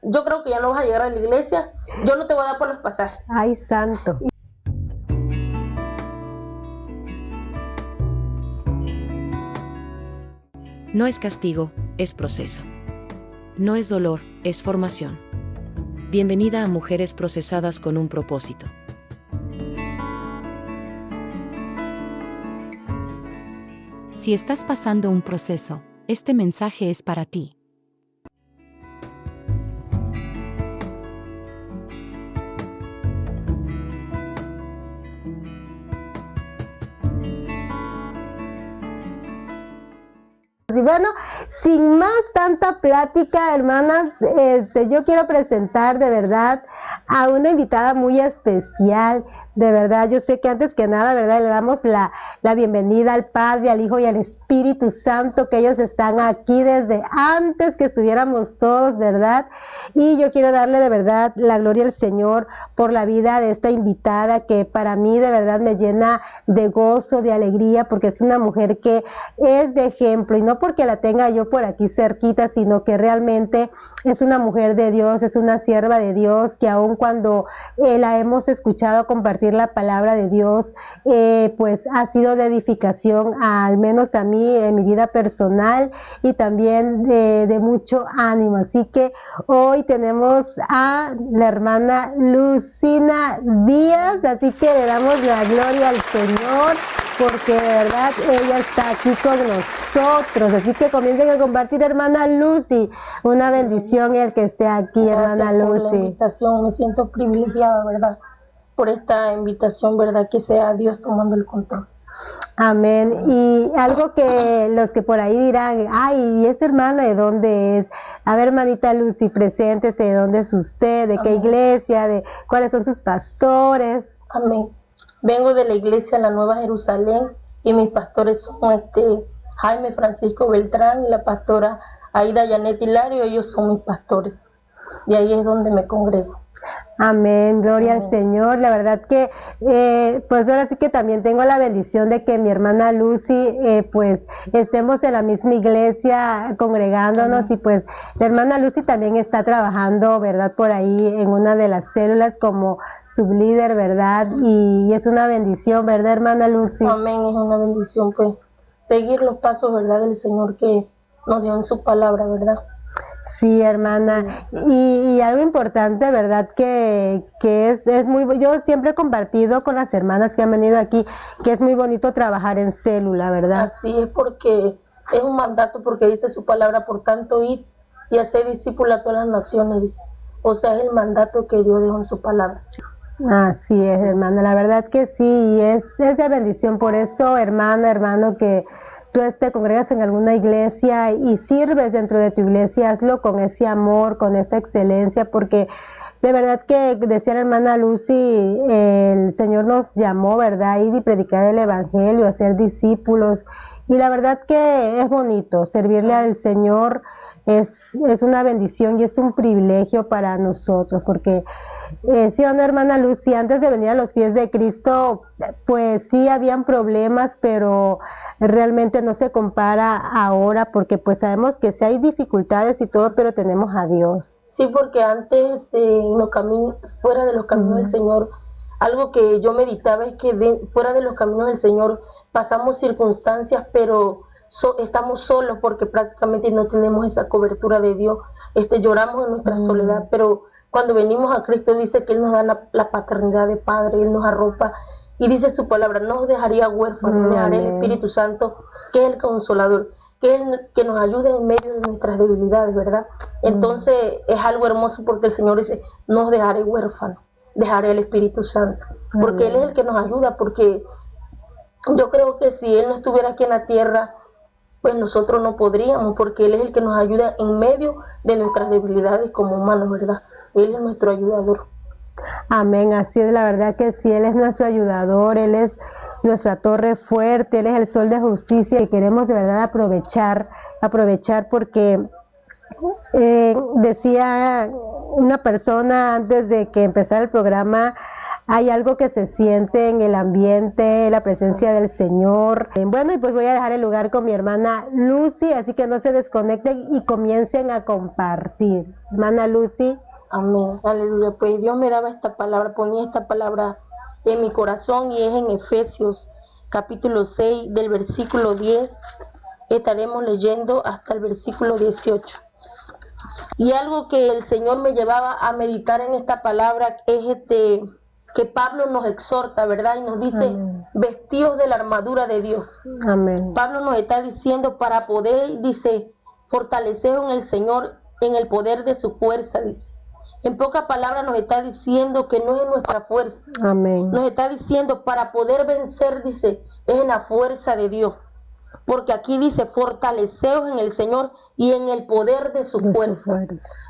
yo creo que ya no vas a llegar a la iglesia, yo no te voy a dar por los pasajes. Ay, santo. No es castigo, es proceso. No es dolor, es formación. Bienvenida a Mujeres Procesadas con un Propósito. Si estás pasando un proceso, este mensaje es para ti. Y bueno, sin más tanta plática, hermanas, yo quiero presentar de verdad a una invitada muy especial. De verdad, yo sé que antes que nada, ¿verdad? Le damos la bienvenida al Padre, al Hijo y al Espíritu Santo, que ellos están aquí desde antes que estuviéramos todos, ¿verdad? Y yo quiero darle de verdad la gloria al Señor por la vida de esta invitada, que para mí de verdad me llena de gozo, de alegría, porque es una mujer que es de ejemplo, y no porque la tenga yo por aquí cerquita, sino que realmente es una mujer de Dios, es una sierva de Dios, que aun cuando la hemos escuchado compartir la palabra de Dios, pues ha sido de edificación, al menos a mí, en mi vida personal, y también de mucho ánimo. Así que hoy tenemos a la hermana Lucina Díaz, así que le damos la gloria al Señor, porque de verdad ella está aquí con nosotros. Así que comiencen a compartir, hermana Lucy. Una bendición el que esté aquí. Gracias, hermana por Lucy. la invitación, me siento privilegiada, ¿verdad? Por esta invitación, ¿verdad? Que sea Dios tomando el control. Amén. Y algo que los que por ahí dirán, ay, ¿y esa hermana de dónde es? A ver, hermanita Lucy, preséntese, ¿de dónde es usted? ¿De qué iglesia? ¿De cuáles son sus pastores? Amén. Vengo de la iglesia La Nueva Jerusalén y mis pastores son Jaime Francisco Beltrán y la pastora Aida Janet Hilario. Ellos son mis pastores y ahí es donde me congrego. Amén, gloria al Señor. La verdad que, pues ahora sí que también tengo la bendición de que mi hermana Lucy, pues estemos en la misma iglesia congregándonos. Y pues la hermana Lucy también está trabajando, ¿verdad? Por ahí en una de las células como sublíder, ¿verdad? Y es una bendición, ¿verdad, hermana Lucy? Amén, es una bendición, pues, seguir los pasos, ¿verdad? Del Señor que nos dio en su palabra, ¿verdad? Sí, hermana, y algo importante, ¿verdad? Que es muy, yo siempre he compartido con las hermanas que han venido aquí, que es muy bonito trabajar en célula, ¿verdad? Así es, porque es un mandato, porque dice su palabra, por tanto, ir y hacer discípulos a todas las naciones, dice. O sea, es el mandato que Dios dejó en su palabra. Así es, hermana, la verdad que sí, y es de bendición. Por eso, hermana, hermano, que tú te congregas en alguna iglesia y sirves dentro de tu iglesia, hazlo con ese amor, con esa excelencia, porque de verdad que decía la hermana Lucy, el Señor nos llamó, ¿verdad? Ir y predicar el evangelio, hacer discípulos, y la verdad que es bonito servirle al Señor. Es una bendición y es un privilegio para nosotros, porque sí, ¿o no, hermana Lucy? Antes de venir a los pies de Cristo, pues sí habían problemas, pero realmente no se compara ahora, porque pues sabemos que sí hay dificultades y todo, pero tenemos a Dios. Sí, porque antes en los caminos, fuera de los caminos del Señor, algo que yo meditaba es que fuera de los caminos del Señor pasamos circunstancias, pero estamos solos porque prácticamente no tenemos esa cobertura de Dios. Lloramos en nuestra soledad, pero cuando venimos a Cristo dice que Él nos da la paternidad de Padre, Él nos arropa y dice su palabra, no os dejaría huérfanos, dejaré el Espíritu Santo, que es el Consolador, que es el que nos ayuda en medio de nuestras debilidades, ¿verdad? Entonces es algo hermoso porque el Señor dice, no os dejaré huérfanos, dejaré el Espíritu Santo, porque Él es el que nos ayuda, porque yo creo que si Él no estuviera aquí en la tierra, pues nosotros no podríamos, porque Él es el que nos ayuda en medio de nuestras debilidades como humanos, ¿verdad? Él es nuestro ayudador. Amén, así es, la verdad que sí, Él es nuestro ayudador, Él es nuestra torre fuerte, Él es el sol de justicia, y queremos de verdad aprovechar porque decía una persona antes de que empezara el programa, hay algo que se siente en el ambiente, la presencia del Señor. Bueno, y pues voy a dejar el lugar con mi hermana Lucy, así que no se desconecten y comiencen a compartir. Hermana Lucy. Amén, aleluya. Pues Dios me daba esta palabra, ponía esta palabra en mi corazón y es en Efesios capítulo 6 del versículo 10. Estaremos leyendo hasta el versículo 18. Y algo que el Señor me llevaba a meditar en esta palabra es que Pablo nos exhorta, ¿verdad? Y nos dice, amén, vestidos de la armadura de Dios. Amén. Pablo nos está diciendo para poder, dice, fortaleceros en el Señor, en el poder de su fuerza, dice. En pocas palabras nos está diciendo que no es nuestra fuerza. Amén. Nos está diciendo para poder vencer, dice, es en la fuerza de Dios. Porque aquí dice, fortaleceos en el Señor y en el poder de su fuerza.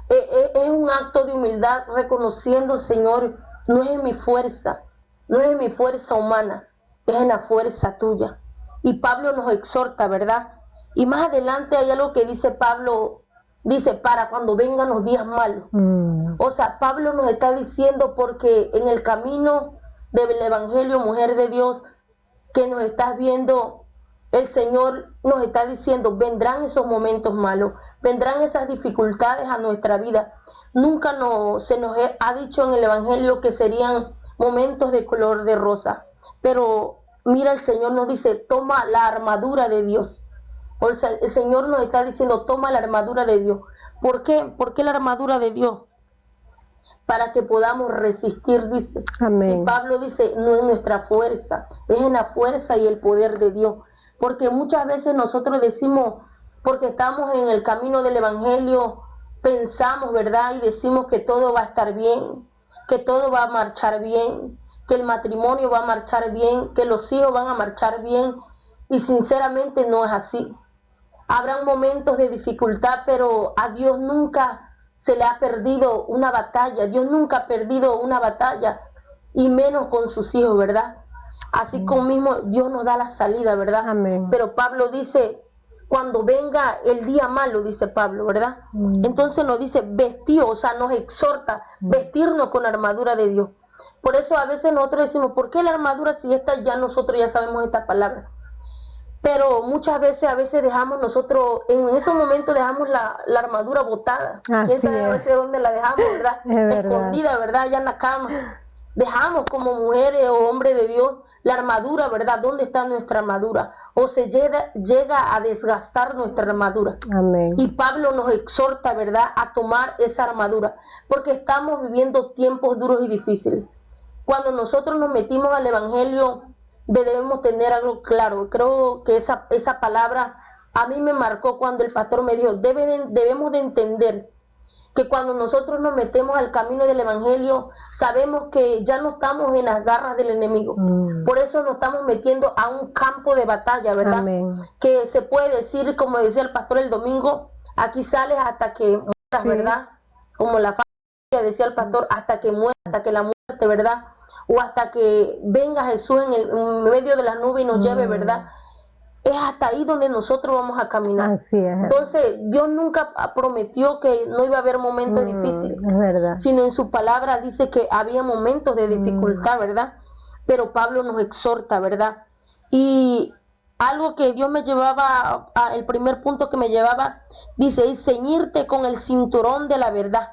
Es un acto de humildad reconociendo, Señor, no es en mi fuerza, no es en mi fuerza humana, es en la fuerza tuya. Y Pablo nos exhorta, ¿verdad? Y más adelante hay algo que dice Pablo, dice, para cuando vengan los días malos. O sea, Pablo nos está diciendo porque en el camino del Evangelio, mujer de Dios, que nos estás viendo, el Señor nos está diciendo, vendrán esos momentos malos, vendrán esas dificultades a nuestra vida. Nunca se nos ha dicho en el Evangelio que serían momentos de color de rosa. Pero mira, el Señor nos dice, toma la armadura de Dios. O sea, el Señor nos está diciendo, toma la armadura de Dios. ¿Por qué? ¿Por qué la armadura de Dios? Para que podamos resistir, dice. Amén. Y Pablo dice, no es nuestra fuerza, es en la fuerza y el poder de Dios. Porque muchas veces nosotros decimos, porque estamos en el camino del Evangelio, pensamos, ¿verdad? Y decimos que todo va a estar bien, que todo va a marchar bien, que el matrimonio va a marchar bien, que los hijos van a marchar bien. Y sinceramente no es así. Habrán momentos de dificultad, pero a Dios nunca se le ha perdido una batalla. Dios nunca ha perdido una batalla, y menos con sus hijos, ¿verdad? Así como mismo Dios nos da la salida, ¿verdad? Amén. Pero Pablo dice, cuando venga el día malo, dice Pablo, ¿verdad? Entonces nos dice, vestido, o sea, nos exhorta, vestirnos con la armadura de Dios. Por eso a veces nosotros decimos, ¿por qué la armadura si nosotros ya sabemos esta palabra? Pero muchas veces, a veces dejamos nosotros, en esos momentos dejamos la armadura botada. ¿Quién sabe a veces dónde la dejamos, verdad? Escondida, ¿verdad? Allá en la cama. Dejamos como mujeres o hombres de Dios la armadura, ¿verdad? ¿Dónde está nuestra armadura? O se llega a desgastar nuestra armadura. Amén. Y Pablo nos exhorta, ¿verdad?, a tomar esa armadura, porque estamos viviendo tiempos duros y difíciles. Cuando nosotros nos metimos al Evangelio, debemos tener algo claro. Creo que esa palabra a mí me marcó cuando el pastor me dijo, debemos de entender que cuando nosotros nos metemos al camino del Evangelio, sabemos que ya no estamos en las garras del enemigo. Por eso nos estamos metiendo a un campo de batalla, ¿verdad? Amén. Que se puede decir, como decía el pastor el domingo, aquí sales hasta que mueras, ¿verdad? Como la familia decía el pastor, hasta que muera, hasta que la muerte, ¿verdad? O hasta que venga Jesús en medio de las nubes y nos lleve, ¿verdad? Es hasta ahí donde nosotros vamos a caminar. Así es. Entonces, Dios nunca prometió que no iba a haber momentos difíciles, es verdad, sino en su palabra dice que había momentos de dificultad, ¿verdad? Pero Pablo nos exhorta, ¿verdad? Y algo que Dios me llevaba, el primer punto que me llevaba, dice, es ceñirte con el cinturón de la verdad,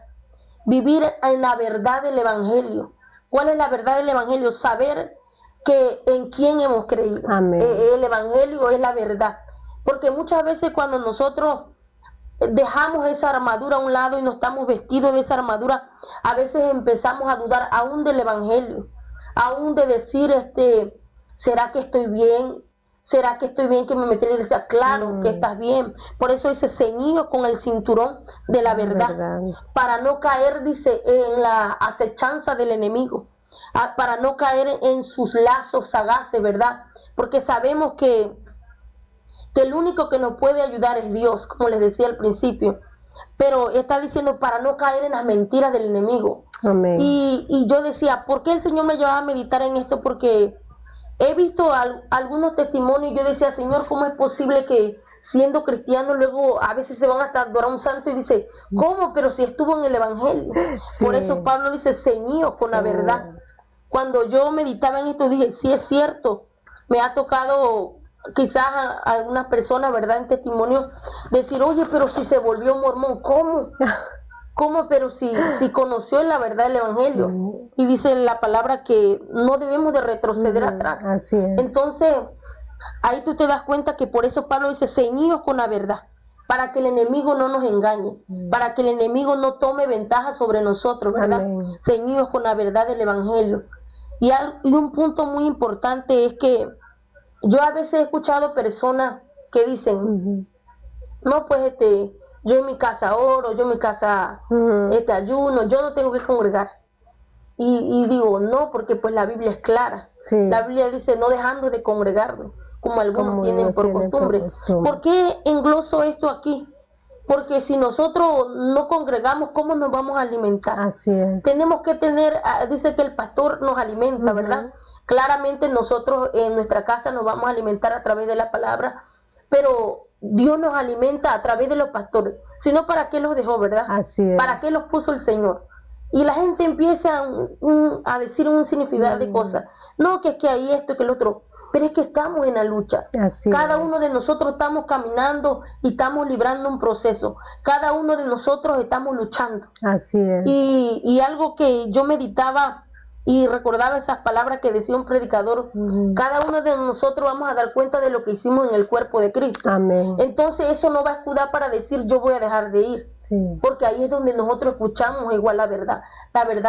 vivir en la verdad del Evangelio. ¿Cuál es la verdad del Evangelio? Saber que en quién hemos creído. Amén. El Evangelio es la verdad. Porque muchas veces cuando nosotros dejamos esa armadura a un lado y no estamos vestidos de esa armadura, a veces empezamos a dudar aún del Evangelio, aún de decir, ¿será que estoy bien? ¿Será que estoy bien que me metí en la iglesia? Claro que estás bien. Por eso dice, ceñido con el cinturón de la verdad, para no caer, dice, en la acechanza del enemigo, para no caer en sus lazos sagaces, ¿verdad? Porque sabemos que el único que nos puede ayudar es Dios, como les decía al principio. Pero está diciendo para no caer en las mentiras del enemigo. Amén. Y yo decía, ¿por qué el Señor me llevaba a meditar en esto? Porque he visto algunos testimonios y yo decía, Señor, ¿cómo es posible que siendo cristiano luego a veces se van hasta adorar a un santo y dice, ¿cómo? Pero si estuvo en el Evangelio. Sí. Por eso Pablo dice, ceñido con la verdad. cuando yo meditaba en esto, dije, sí es cierto, me ha tocado quizás a algunas personas, ¿verdad?, en testimonio, decir, oye, pero si se volvió mormón, ¿cómo? ¿Cómo? Pero si conoció la verdad del Evangelio. Y dice la palabra que no debemos de retroceder atrás. Así es. Entonces, ahí tú te das cuenta que por eso Pablo dice, ceñidos con la verdad, para que el enemigo no nos engañe, para que el enemigo no tome ventaja sobre nosotros, ¿verdad? Amén. Ceñidos con la verdad del Evangelio. Y un punto muy importante es que yo a veces he escuchado personas que dicen, no, pues yo en mi casa oro, yo en mi casa ayuno, yo no tengo que congregar. Y digo, no, porque pues la Biblia es clara. Sí. La Biblia dice, no dejando de congregarnos, como algunos tienen por costumbre. ¿Por qué engloso esto aquí? Porque si nosotros no congregamos, ¿cómo nos vamos a alimentar? Así es. Tenemos que tener, dice que el pastor nos alimenta, ¿verdad? Claramente nosotros en nuestra casa nos vamos a alimentar a través de la palabra, pero Dios nos alimenta a través de los pastores. Si no, ¿para qué los dejó, verdad? Así es. ¿Para qué los puso el Señor? Y la gente empieza a decir un sinfín de cosas. No, que es que hay esto, que el otro. Pero es que estamos en la lucha. Así Cada es. uno de nosotros estamos caminando y estamos librando un proceso. Cada uno de nosotros estamos luchando. Así es. Y algo que yo meditaba y recordaba esas palabras que decía un predicador, cada uno de nosotros vamos a dar cuenta de lo que hicimos en el cuerpo de Cristo. Amén. Entonces eso no va a escudar para decir yo voy a dejar de ir. Sí. Porque ahí es donde nosotros escuchamos igual la verdad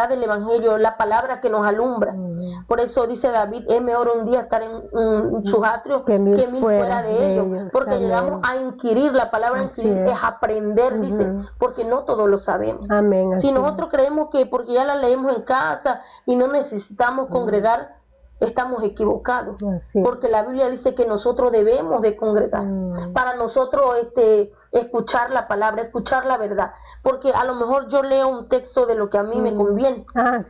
del Evangelio, la palabra que nos alumbra. Por eso dice David, es mejor un día estar en sus atrios que mil fuera de ellos. Porque Amén. llegamos a inquirir, la palabra inquirir es aprender, dice, porque no todos lo sabemos. Amén. Si nosotros creemos que porque ya la leemos en casa y no necesitamos congregar, estamos equivocados. Porque la Biblia dice que nosotros debemos de congregar. Para nosotros escuchar la palabra, escuchar la verdad. Porque a lo mejor yo leo un texto de lo que a mí me conviene.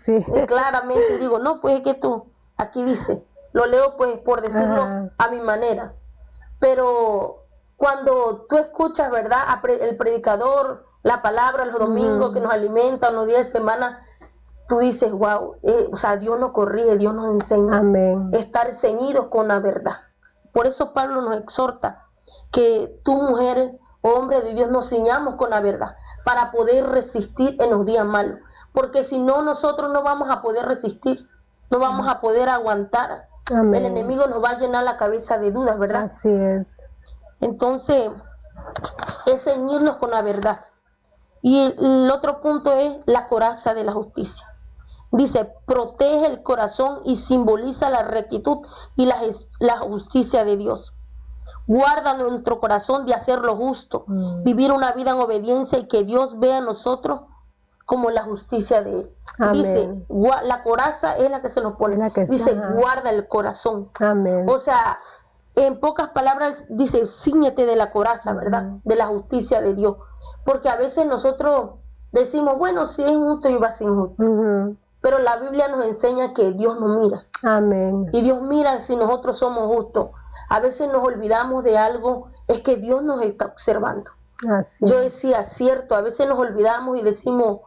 Sí. Claramente digo, no, pues es que tú, aquí dice, lo leo pues por decirlo a mi manera. Pero cuando tú escuchas, ¿verdad?, el predicador, la palabra los domingos que nos alimenta, los días de semana, tú dices, wow, o sea, Dios nos corrige, Dios nos enseña. Amén. Estar ceñidos con la verdad. Por eso Pablo nos exhorta que tú, mujer o hombre de Dios, nos ciñamos con la verdad para poder resistir en los días malos. Porque si no, nosotros no vamos a poder resistir, no vamos a poder aguantar. Amén. El enemigo nos va a llenar la cabeza de dudas, ¿verdad? Así es. Entonces, es ceñirnos con la verdad. Y el otro punto es la coraza de la justicia. Dice, protege el corazón y simboliza la rectitud y la justicia de Dios. Guarda nuestro corazón de hacer lo justo, vivir una vida en obediencia y que Dios vea a nosotros como la justicia de Él. Amén. Dice, la coraza es la que se nos pone. Dice, guarda el corazón. Amén. O sea, en pocas palabras dice, cíñete de la coraza, ¿verdad? De la justicia de Dios. Porque a veces nosotros decimos, bueno, si es injusto, yo va a ser injusto. Pero la Biblia nos enseña que Dios nos mira. Amén. Y Dios mira si nosotros somos justos. A veces nos olvidamos de algo, es que Dios nos está observando. Yo decía, cierto, a veces nos olvidamos y decimos,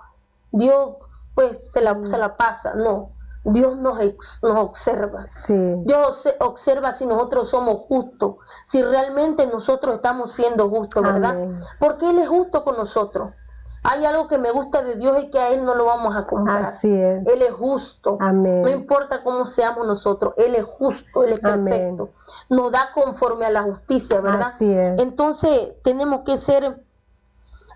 Dios pues se la pasa. No, Dios nos observa. Dios observa si nosotros somos justos, si realmente nosotros estamos siendo justos, ¿verdad? Porque Él es justo con nosotros. Hay algo que me gusta de Dios y que a Él no lo vamos a comprar. Así es. Él es justo. Amén. No importa cómo seamos nosotros, Él es justo, Él es perfecto. Amén. Nos da conforme a la justicia, ¿verdad? Así es. Entonces tenemos que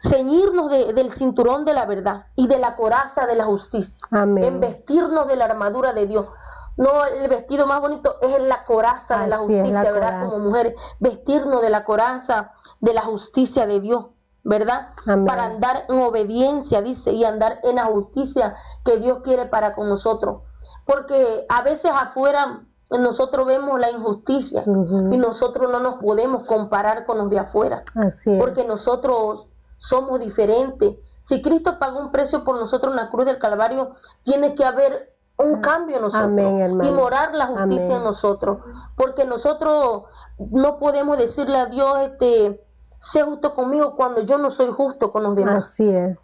ceñirnos del cinturón de la verdad y de la coraza de la justicia. Amén. En vestirnos de la armadura de Dios. No, el vestido más bonito es la coraza de la justicia, ¿verdad? Como mujeres, vestirnos de la coraza de la justicia de Dios, ¿verdad? Amén. Para andar en obediencia, dice, y andar en la justicia que Dios quiere para con nosotros. Porque a veces afuera nosotros vemos la injusticia y nosotros no nos podemos comparar con los de afuera. Porque nosotros somos diferentes. Si Cristo pagó un precio por nosotros en la cruz del Calvario, tiene que haber un cambio en nosotros. Amén, y morar la justicia en nosotros. Porque nosotros no podemos decirle a Dios, sé justo conmigo cuando yo no soy justo con los demás. Así es.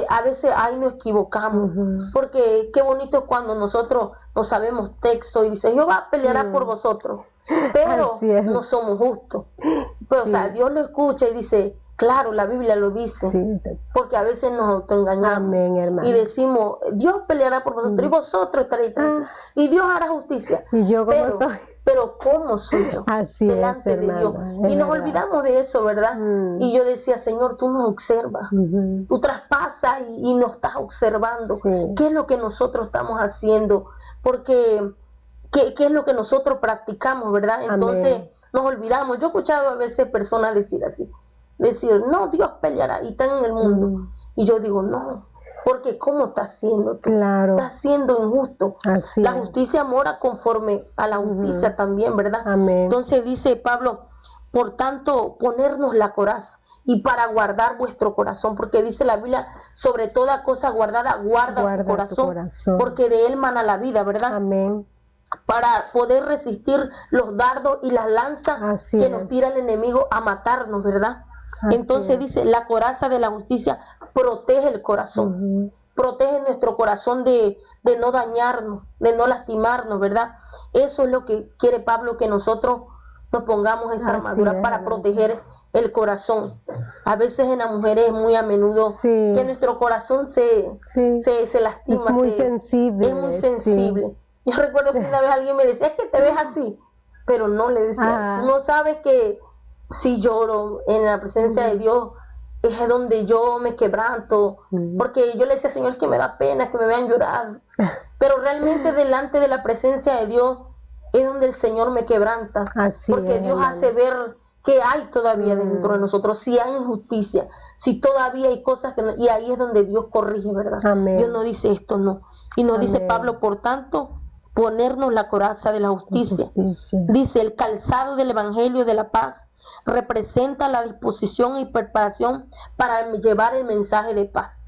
a veces ahí nos equivocamos, porque qué bonito es cuando nosotros no sabemos texto y dice, Jehová peleará por vosotros, pero no somos justos. Pues, o sea, Dios lo escucha y dice, claro, la Biblia lo dice, porque a veces nos autoengañamos. Amén, hermano. Y decimos, Dios peleará por vosotros y vosotros estaréis tranquilos, y Dios hará justicia. Y yo como estoy. Pero ¿cómo soy yo? Así delante es, de Dios. Y nos olvidamos de eso, ¿verdad? Y yo decía, Señor, tú nos observas, tú traspasas y nos estás observando. ¿Qué es lo que nosotros estamos haciendo? Porque, ¿qué es lo que nosotros practicamos, verdad? Entonces nos olvidamos. Yo he escuchado a veces personas decir así, no, Dios peleará y están en el mundo. Y yo digo, no. Porque ¿cómo está haciendo? Claro. Está siendo injusto. Así la justicia mora conforme a la justicia también, ¿verdad? Amén. Entonces dice Pablo, por tanto, ponernos la coraza y para guardar vuestro corazón, porque dice la Biblia, sobre toda cosa guardada, guarda tu corazón, porque de él mana la vida, ¿verdad? Amén. Para poder resistir los dardos y las lanzas que nos tira el enemigo a matarnos, ¿verdad? Entonces dice, la coraza de la justicia protege el corazón, protege nuestro corazón de no dañarnos, de no lastimarnos, ¿verdad? Eso es lo que quiere Pablo, que nosotros nos pongamos esa armadura para proteger el corazón. A veces en las mujeres es muy a menudo que nuestro corazón se lastima. Es muy sensible. Es muy sensible. Yo recuerdo que una vez alguien me decía, es que te ves así, pero no, le decía, no sabes que si lloro en la presencia de Dios es donde yo me quebranto, porque yo le decía, Señor, que me da pena que me vean llorar, pero realmente delante de la presencia de Dios es donde el Señor me quebranta, porque Dios hace ver que hay todavía dentro de nosotros, si hay injusticia, si todavía hay cosas que no, y ahí es donde Dios corrige, ¿verdad? Dios no dice esto, no, y nos dice Pablo, por tanto, ponernos la coraza de la justicia. Dice, el calzado del evangelio de la paz representa la disposición y preparación para llevar el mensaje de paz.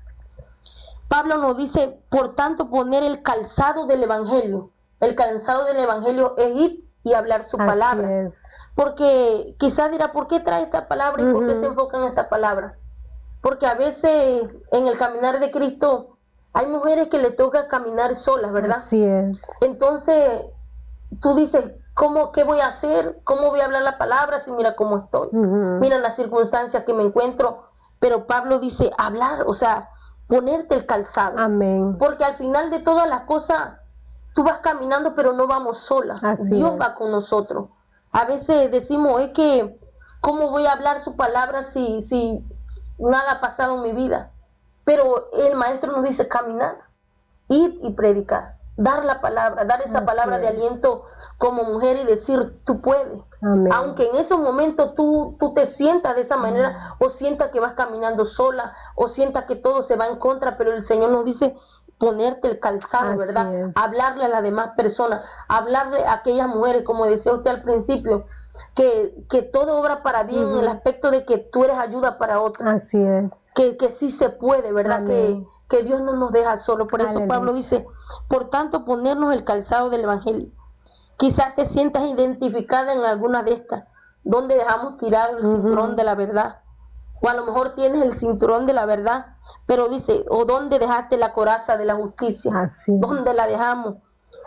Pablo nos dice, por tanto, poner el calzado del evangelio. El calzado del evangelio es ir y hablar su palabra. Porque quizás dirá, ¿por qué trae esta palabra y por qué se enfoca en esta palabra? Porque a veces en el caminar de Cristo hay mujeres que le toca caminar solas, ¿verdad? Así es. Entonces tú dices, ¿qué voy a hacer? ¿Cómo voy a hablar la palabra si mira cómo estoy? Mira las circunstancias que me encuentro. Pero Pablo dice, hablar, o sea, ponerte el calzado. Amén. Porque al final de todas las cosas, tú vas caminando, pero no vamos solas. Dios va con nosotros. A veces decimos, es que, ¿cómo voy a hablar su palabra si nada ha pasado en mi vida? Pero el maestro nos dice caminar, ir y predicar, dar la palabra, dar esa palabra de aliento como mujer y decir, tú puedes. Amén. Aunque en esos momentos tú te sientas de esa manera, o sientas que vas caminando sola, o sientas que todo se va en contra, pero el Señor nos dice ponerte el calzado, ¿verdad? Hablarle a las demás personas, hablarle a aquellas mujeres, como decía usted al principio, que todo obra para bien en el aspecto de que tú eres ayuda para otros. Así es. Que sí se puede, ¿verdad? Que Dios no nos deja solo. Por eso Pablo dice, por tanto, ponernos el calzado del evangelio. Quizás te sientas identificada en alguna de estas, donde dejamos tirado el cinturón de la verdad. O a lo mejor tienes el cinturón de la verdad, pero dice, o donde dejaste la coraza de la justicia, ¿dónde la dejamos?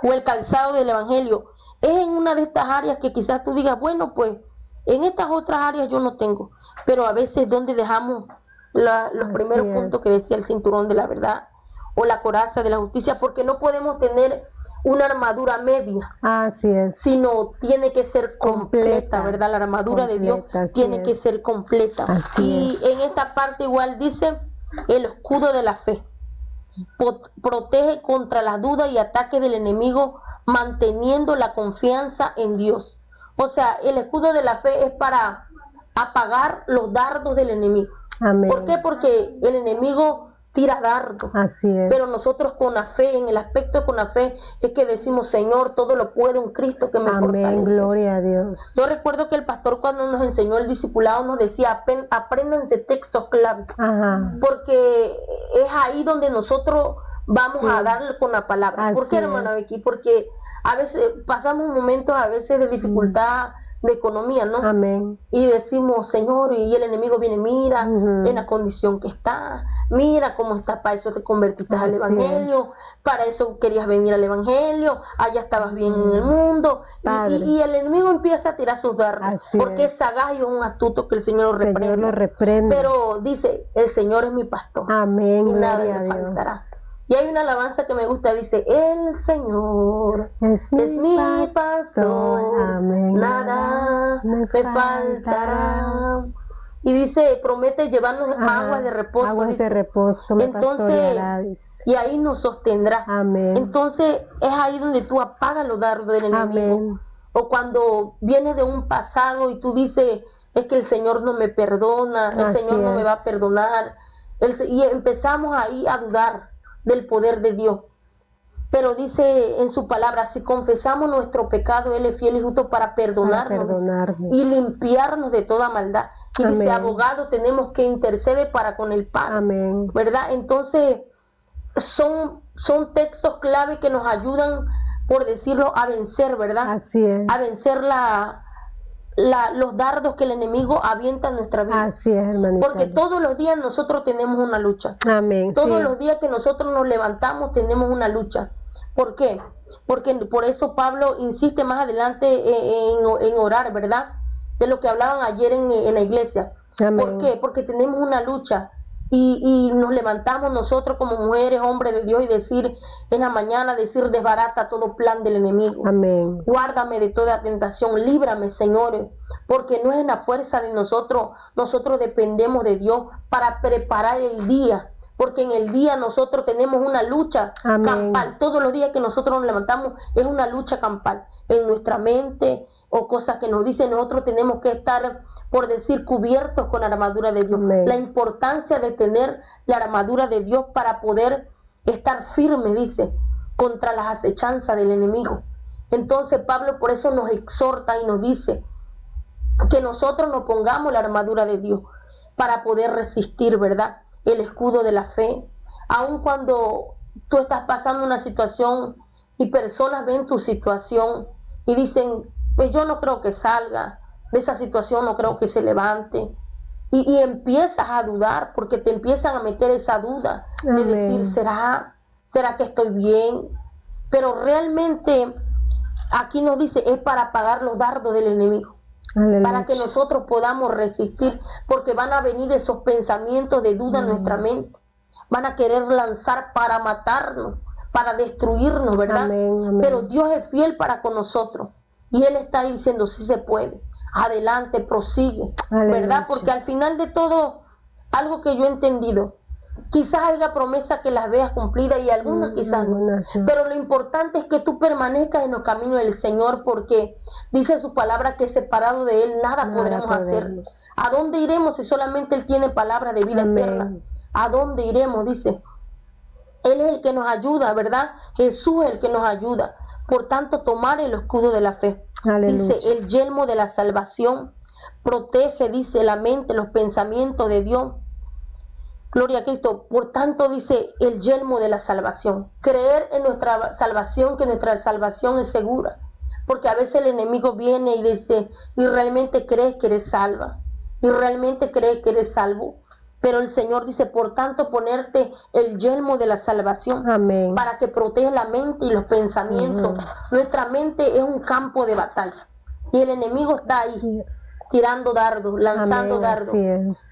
O el calzado del evangelio. Es en una de estas áreas que quizás tú digas, bueno, pues, en estas otras áreas yo no tengo, pero a veces donde dejamos los primeros puntos que decía el cinturón de la verdad o la coraza de la justicia, porque no podemos tener una armadura media, sino tiene que ser completa, ¿verdad? La armadura de Dios tiene que ser completa. Y en esta parte igual dice el escudo de la fe, protege contra las dudas y ataques del enemigo, manteniendo la confianza en Dios. O sea, el escudo de la fe es para apagar los dardos del enemigo. Amén. ¿Por qué? Porque el enemigo tira dardos. Pero nosotros con la fe, en el aspecto con la fe, es que decimos, Señor, todo lo puede un Cristo que me fortalece. Amén, gloria a Dios. Yo recuerdo que el pastor cuando nos enseñó el discipulado nos decía, apréndanse textos clave. Porque es ahí donde nosotros vamos a darle con la palabra. ¿Por qué, hermana Becky? Porque a veces pasamos momentos a veces de dificultad, de economía, ¿no? Amén. Y decimos, Señor, y el enemigo viene, mira, en la condición que está, mira cómo estás, para eso te convertiste al Así Evangelio, para eso querías venir al Evangelio, allá estabas bien en el mundo, y el enemigo empieza a tirar sus dardos, porque es sagaz y es un astuto que el Señor lo reprende. Pero dice, el Señor es mi pastor, amén, y nada me faltará. Y hay una alabanza que me gusta, dice, el Señor es mi pastor, amén, nada me faltará. Y dice, promete llevarnos aguas de reposo. Aguas de reposo, entonces, y ahí nos sostendrá. Amén. Entonces, es ahí donde tú apagas los dardos del enemigo. Amén. O cuando vienes de un pasado y tú dices, es que el Señor no me perdona, el Señor no me va a perdonar. Y empezamos ahí a dudar del poder de Dios. Pero dice en su palabra, si confesamos nuestro pecado, Él es fiel y justo para perdonarnos y limpiarnos de toda maldad. Y amén. Dice, abogado, tenemos que interceder para con el Padre. Amén. ¿Verdad? Entonces, son textos clave que nos ayudan, por decirlo, a vencer, ¿verdad? Así es. A vencer los dardos que el enemigo avienta en nuestra vida. Así es, hermanita. Porque todos los días nosotros tenemos una lucha. Amén. Todos los días que nosotros nos levantamos tenemos una lucha. ¿Por qué? Porque por eso Pablo insiste más adelante en orar, ¿verdad? De lo que hablaban ayer en la iglesia. Amén. ¿Por qué? Porque tenemos una lucha y nos levantamos nosotros como mujeres, hombres de Dios y decir en la mañana, desbarata todo plan del enemigo. Amén. Guárdame de toda tentación, líbrame, Señor, porque no es en la fuerza de nosotros dependemos de Dios para preparar el día. Porque en el día nosotros tenemos una lucha campal. Todos los días que nosotros nos levantamos es una lucha campal. En nuestra mente o cosas que nos dicen, nosotros tenemos que estar, por decir, cubiertos con la armadura de Dios. Amén. La importancia de tener la armadura de Dios para poder estar firme, dice, contra las acechanzas del enemigo. Entonces Pablo por eso nos exhorta y nos dice que nosotros nos pongamos la armadura de Dios para poder resistir, ¿verdad? El escudo de la fe. Aun cuando tú estás pasando una situación y personas ven tu situación y dicen, pues yo no creo que salga de esa situación, no creo que se levante. Y empiezas a dudar porque te empiezan a meter esa duda de amén. Decir, ¿será que estoy bien? Pero realmente aquí nos dice, es para apagar los dardos del enemigo. Aleluya. Para que nosotros podamos resistir, porque van a venir esos pensamientos de duda en nuestra mente, van a querer lanzar para matarnos, para destruirnos, ¿verdad? Amén, amén. Pero Dios es fiel para con nosotros y Él está diciendo, sí se puede, adelante, prosigue, Aleluya. ¿verdad? Porque al final de todo, algo que yo he entendido, quizás haya promesas que las veas cumplidas y algunas quizás no. Pero lo importante es que tú permanezcas en los caminos del Señor, porque dice su palabra que separado de Él nada podremos hacer. ¿A dónde iremos si solamente Él tiene palabra de vida eterna? ¿A dónde iremos? Dice. Él es el que nos ayuda, ¿verdad? Jesús es el que nos ayuda. Por tanto, tomar el escudo de la fe. Aleluya. Dice, el yelmo de la salvación protege, dice, la mente, los pensamientos de Dios. Gloria a Cristo. Por tanto, dice el yelmo de la salvación. Creer en nuestra salvación, que nuestra salvación es segura. Porque a veces el enemigo viene y dice, y realmente crees que eres salva. Y realmente crees que eres salvo. Pero el Señor dice, por tanto, ponerte el yelmo de la salvación. Amén. Para que proteja la mente y los pensamientos. Nuestra mente es un campo de batalla. Y el enemigo está ahí. Tirando dardos, lanzando dardos.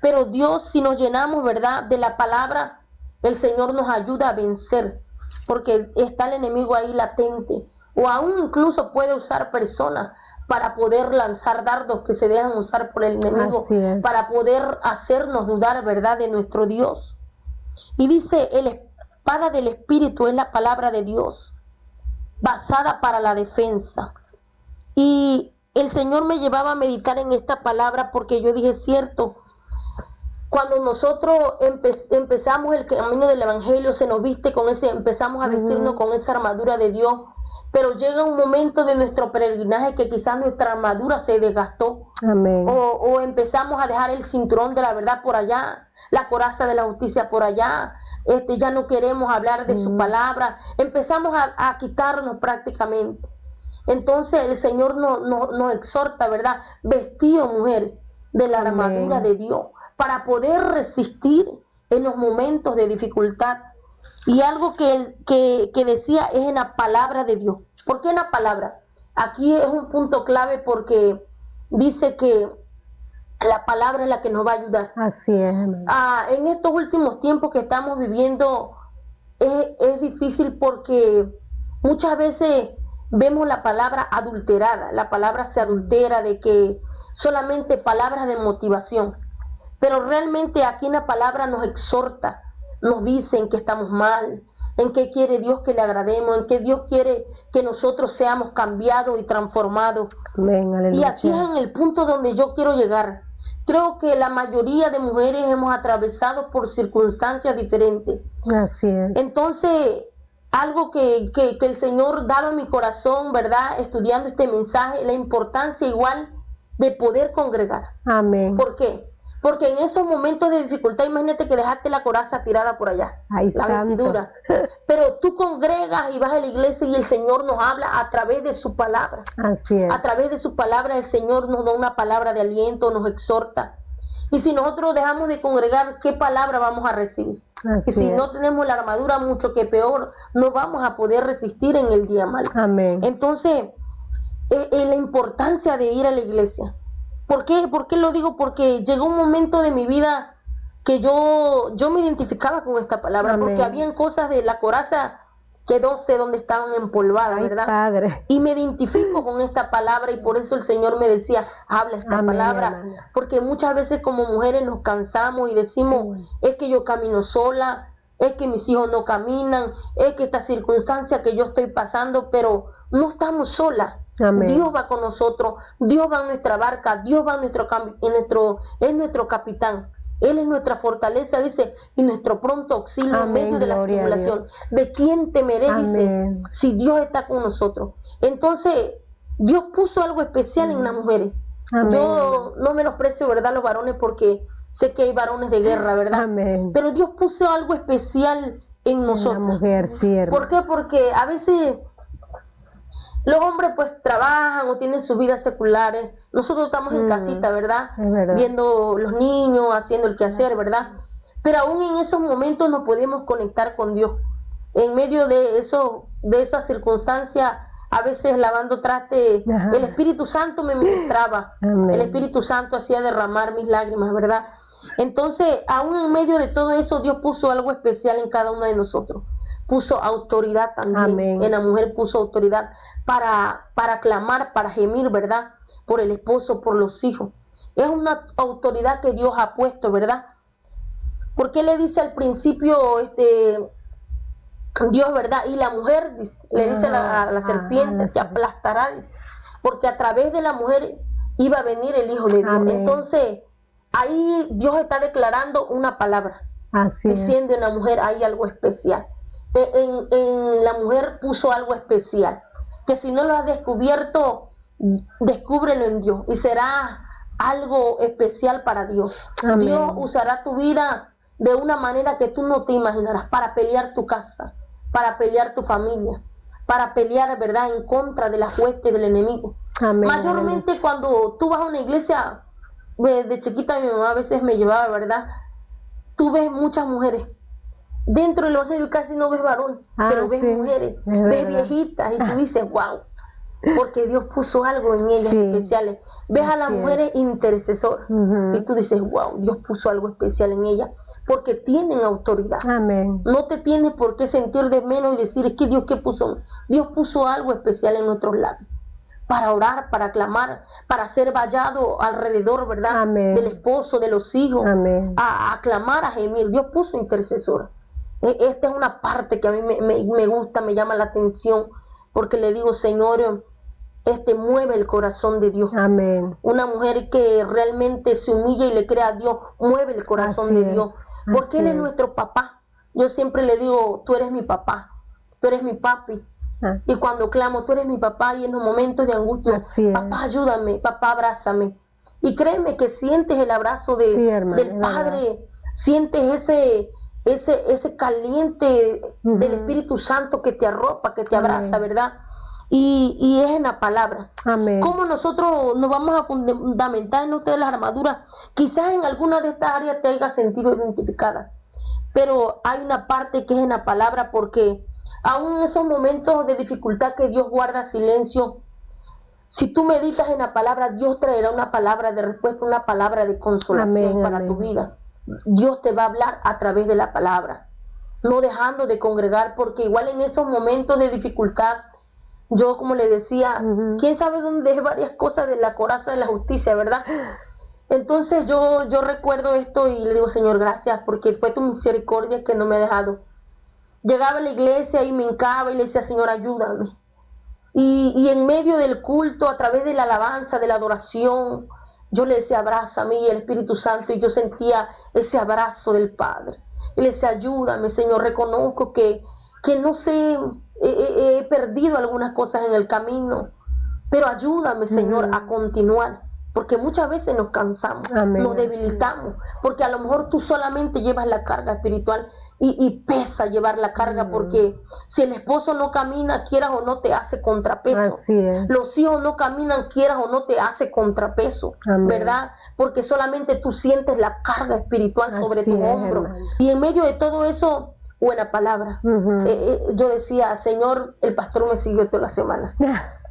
Pero Dios, si nos llenamos, ¿verdad?, de la palabra, el Señor nos ayuda a vencer, porque está el enemigo ahí latente, o aún incluso puede usar personas para poder lanzar dardos que se dejan usar por el enemigo, para poder hacernos dudar, ¿verdad?, de nuestro Dios. Y dice, la espada del Espíritu es la palabra de Dios, basada para la defensa. Y el Señor me llevaba a meditar en esta palabra porque yo dije, cierto, cuando nosotros empezamos el camino del Evangelio, se nos viste con empezamos a vestirnos con esa armadura de Dios, pero llega un momento de nuestro peregrinaje que quizás nuestra armadura se desgastó. Amén. O empezamos a dejar el cinturón de la verdad por allá, la coraza de la justicia por allá, ya no queremos hablar de su palabra, empezamos a quitarnos prácticamente. Entonces el Señor nos exhorta, ¿verdad? Vestido, mujer, de la armadura de Dios, para poder resistir en los momentos de dificultad. Y algo que decía es en la palabra de Dios. ¿Por qué en la palabra? Aquí es un punto clave porque dice que la palabra es la que nos va a ayudar. Así es. En estos últimos tiempos que estamos viviendo es difícil porque muchas veces vemos la palabra adulterada. La palabra se adultera de que solamente palabras de motivación. Pero realmente aquí en la palabra nos exhorta, nos dicen que estamos mal, en qué quiere Dios que le agrademos, en qué Dios quiere que nosotros seamos cambiados y transformados. Amén, y aquí es en el punto donde yo quiero llegar. Creo que la mayoría de mujeres hemos atravesado por circunstancias diferentes. Así es. Entonces, algo que el Señor daba en mi corazón, ¿verdad? Estudiando este mensaje, la importancia igual de poder congregar. Amén. ¿Por qué? Porque en esos momentos de dificultad, imagínate que dejaste la coraza tirada por allá, ay, la vestidura. Pero tú congregas y vas a la iglesia y el Señor nos habla a través de su palabra. Así es. A través de su palabra el Señor nos da una palabra de aliento, nos exhorta. Y si nosotros dejamos de congregar, ¿qué palabra vamos a recibir? Así y si es. no tenemos la armadura, mucho que peor, no vamos a poder resistir en el día malo. Amén. Entonces, la importancia de ir a la iglesia. ¿Por qué? ¿Por qué lo digo? Porque llegó un momento de mi vida que yo me identificaba con esta palabra. Amén. Porque habían cosas de la coraza que no sé dónde estaban empolvadas, ¿verdad? Padre. Y me identifico con esta palabra y por eso el Señor me decía, habla esta palabra. Amén. Porque muchas veces como mujeres nos cansamos y decimos, es que yo camino sola, es que mis hijos no caminan, es que esta circunstancia que yo estoy pasando, pero no estamos solas. Amén. Dios va con nosotros, Dios va en nuestra barca, Dios va es nuestro capitán, Él es nuestra fortaleza, dice, y nuestro pronto auxilio. Amén. En medio de la tribulación. ¿De quién temeré? Dice, si Dios está con nosotros. Entonces, Dios puso algo especial en las mujeres. Amén. Yo no menosprecio, ¿verdad?, los varones porque sé que hay varones de guerra, ¿verdad? Amén. Pero Dios puso algo especial en nosotros. La mujer, sí, ¿por qué? Porque a veces los hombres pues trabajan o tienen sus vidas seculares. Nosotros estamos en casita, ¿verdad? Viendo los niños, haciendo el quehacer, ¿verdad? Pero aún en esos momentos nos podemos conectar con Dios. En medio de esas circunstancias, a veces lavando traste, el Espíritu Santo me ministraba. Amén. El Espíritu Santo hacía derramar mis lágrimas, ¿verdad? Entonces, aún en medio de todo eso, Dios puso algo especial en cada uno de nosotros. Puso autoridad también. Amén. En la mujer puso autoridad para clamar, para gemir, ¿verdad? Por el esposo, por los hijos. Es una autoridad que Dios ha puesto, ¿verdad? Porque le dice al principio, Dios, ¿verdad? Y la mujer le dice a la serpiente que aplastará, dice, porque a través de la mujer iba a venir el Hijo de Dios. Amén. Entonces, ahí Dios está declarando una palabra. Así diciendo en la mujer hay algo especial. En la mujer puso algo especial, que si no lo has descubierto, descúbrelo en Dios y será algo especial para Dios. Amén. Dios usará tu vida de una manera que tú no te imaginarás, para pelear tu casa, para pelear tu familia, para pelear, ¿verdad?, en contra de la hueste del enemigo. Amén. Mayormente cuando tú vas a una iglesia, de chiquita mi mamá a veces me llevaba, ¿verdad? Tú ves muchas mujeres. Dentro de los niños casi no ves varón, pero ves mujeres, ves viejitas y tú dices, wow, porque Dios puso algo en ellas especiales. Ves a las mujeres intercesoras y tú dices, wow, Dios puso algo especial en ellas, porque tienen autoridad. Amén. No te tienes por qué sentir de menos y decir, es que Dios, ¿qué puso? Dios puso algo especial en nuestros labios, para orar, para clamar, para ser vallado alrededor, ¿verdad? Amén. Del esposo, de los hijos, a clamar, a gemir. Dios puso intercesora. Esta es una parte que a mí me gusta, me llama la atención, porque le digo, Señor, mueve el corazón de Dios. Amén. Una mujer que realmente se humilla y le cree a Dios, mueve el corazón de Dios, porque Él es nuestro papá. Yo siempre le digo, tú eres mi papá, tú eres mi papi. Y cuando clamo, tú eres mi papá, y en los momentos de angustia, papá, ayúdame, papá, abrázame. Y créeme que sientes el abrazo del Padre, sientes ese caliente del Espíritu Santo que te arropa, que te abraza, ¿verdad? Y es en la palabra. Amén. ¿Cómo nosotros nos vamos a fundamentar en ustedes las armaduras? Quizás en alguna de estas áreas te hayas sentido identificada. pero hay una parte que es en la palabra, porque aún en esos momentos de dificultad que Dios guarda silencio, si tú meditas en la palabra, Dios traerá una palabra de respuesta, una palabra de consolación Amén, para amén. tu vida. Dios te va a hablar a través de la palabra, no dejando de congregar, porque igual en esos momentos de dificultad, yo como le decía, quién sabe dónde es varias cosas de la coraza de la justicia, ¿verdad? Entonces yo recuerdo esto y le digo, Señor, gracias, porque fue tu misericordia que no me ha dejado. Llegaba a la iglesia y me hincaba y le decía, Señor, ayúdame. Y en medio del culto, a través de la alabanza, de la adoración, yo le decía, abrázame, y el Espíritu Santo, y yo sentía ese abrazo del Padre. Y le decía, ayúdame, Señor, reconozco que no sé, he perdido algunas cosas en el camino, pero ayúdame, Señor, a continuar. Porque muchas veces nos cansamos, Amén. nos debilitamos, porque a lo mejor tú solamente llevas la carga espiritual y pesa llevar la carga, porque si el esposo no camina, quieras o no, te hace contrapeso. Así es. Los hijos no caminan, quieras o no, te hace contrapeso, Amén. ¿verdad? Porque solamente tú sientes la carga espiritual sobre Así tu es, hombro. hermano. Y en medio de todo eso, buena palabra. Yo decía, Señor, el pastor me siguió toda la semana.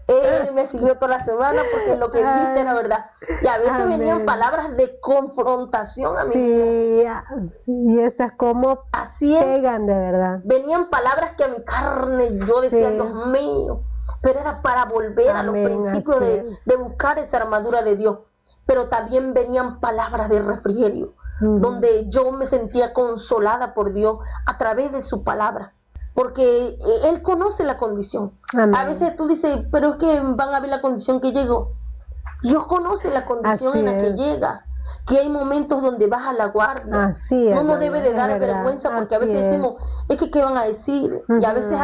Él me siguió toda la semana porque lo que dijiste era verdad. Y a veces Amén. venían palabras de confrontación a mi vida. Sí, y esas como Así es. pegan de verdad. Venían palabras que a mi carne yo decía, Sí. Dios mío, pero era para volver a los Amén, principios así de es. buscar esa armadura de Dios. Pero también venían palabras de refrigerio, donde yo me sentía consolada por Dios a través de su palabra. Porque Él conoce la condición. Amén. A veces tú dices, pero es que van a ver la condición que llegó. Dios conoce la condición Así en la que es. llega. Que hay momentos donde baja la guardia. Así es, No nos hermana, debe de es dar verdad. vergüenza, porque a Así veces es. decimos, es que ¿qué van a decir? Y a veces,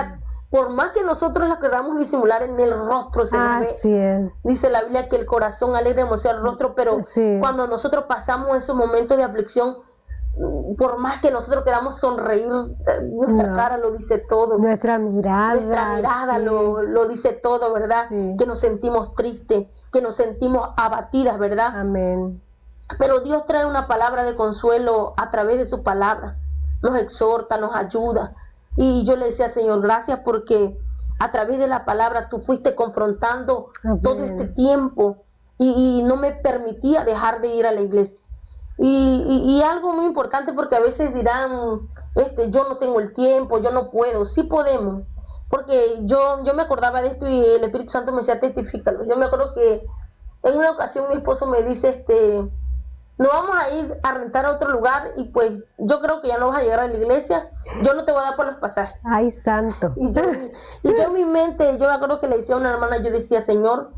por más que nosotros la queramos disimular, en el rostro se nos ve. Así es. Dice la Biblia que el corazón alegre hermosea el rostro, pero Sí. cuando nosotros pasamos esos momentos de aflicción, por más que nosotros queramos sonreír, nuestra No. cara lo dice todo. Nuestra mirada. Nuestra mirada sí. lo dice todo, ¿verdad? Sí. Que nos sentimos tristes, que nos sentimos abatidas, ¿verdad? Amén. Pero Dios trae una palabra de consuelo a través de su palabra. Nos exhorta, nos ayuda. Y yo le decía, Señor, gracias porque a través de la palabra tú fuiste confrontando Amén. todo este tiempo y no me permitía dejar de ir a la iglesia. Y algo muy importante, porque a veces dirán, yo no tengo el tiempo, yo no puedo. Sí podemos, porque yo me acordaba de esto y el Espíritu Santo me decía, testifícalo. Yo me acuerdo que en una ocasión mi esposo me dice, no vamos a ir a rentar a otro lugar y pues yo creo que ya no vas a llegar a la iglesia, yo no te voy a dar por los pasajes. Ay, santo. Y yo en mi mente, yo me acuerdo que le decía a una hermana, yo decía, Señor,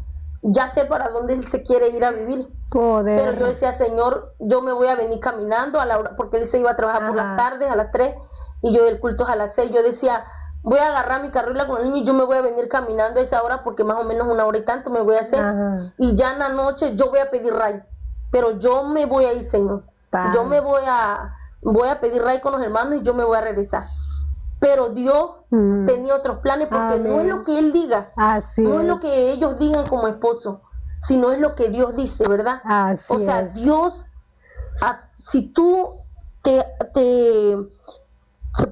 ya sé para dónde él se quiere ir a vivir. Poder. Pero yo decía, Señor, yo me voy a venir caminando a la hora, porque él se iba a trabajar por las tardes a las 3 y yo el culto es a las 6. Yo decía, voy a agarrar mi carrila con el niño y yo me voy a venir caminando a esa hora, porque más o menos una hora y tanto me voy a hacer. Ajá. Y ya en la noche yo voy a pedir ray. Pero yo me voy a ir, Señor. Padre. Yo me voy a pedir ray con los hermanos y yo me voy a regresar. Pero Dios tenía otros planes, porque Amén. no es lo que Él diga, Así no es es. lo que ellos digan como esposo, sino es lo que Dios dice, ¿verdad? Así O sea, es. Dios, si tú se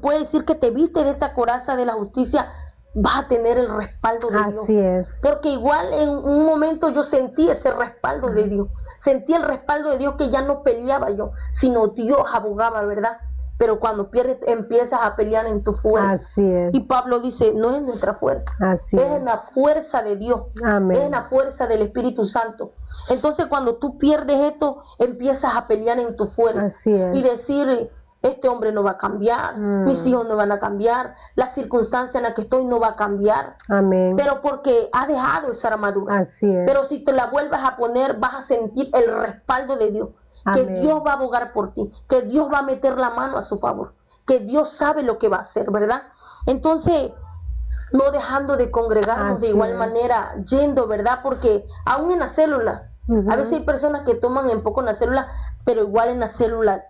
puede decir que te viste de esta coraza de la justicia, vas a tener el respaldo de Dios. Así es. Porque igual en un momento yo sentí ese respaldo de Dios. Sentí el respaldo de Dios, que ya no peleaba yo, sino Dios abogaba, ¿verdad? Pero cuando pierdes, empiezas a pelear en tu fuerza. Así es. Y Pablo dice, no es nuestra fuerza, Así es es. en la fuerza de Dios, Amén. es en la fuerza del Espíritu Santo. Entonces cuando tú pierdes esto, empiezas a pelear en tu fuerza. Así es. Y decir, este hombre no va a cambiar, mis hijos no van a cambiar, la circunstancia en la que estoy no va a cambiar. Amén. Pero porque ha dejado esa armadura. Así es. Pero si te la vuelves a poner, vas a sentir el respaldo de Dios. Que Amén. Dios va a abogar por ti, que Dios va a meter la mano a su favor, que Dios sabe lo que va a hacer, ¿verdad? Entonces, no dejando de congregarnos de Así igual es. manera, yendo, ¿verdad? Porque aún en la célula, a veces hay personas que toman en poco en la célula, pero igual en la célula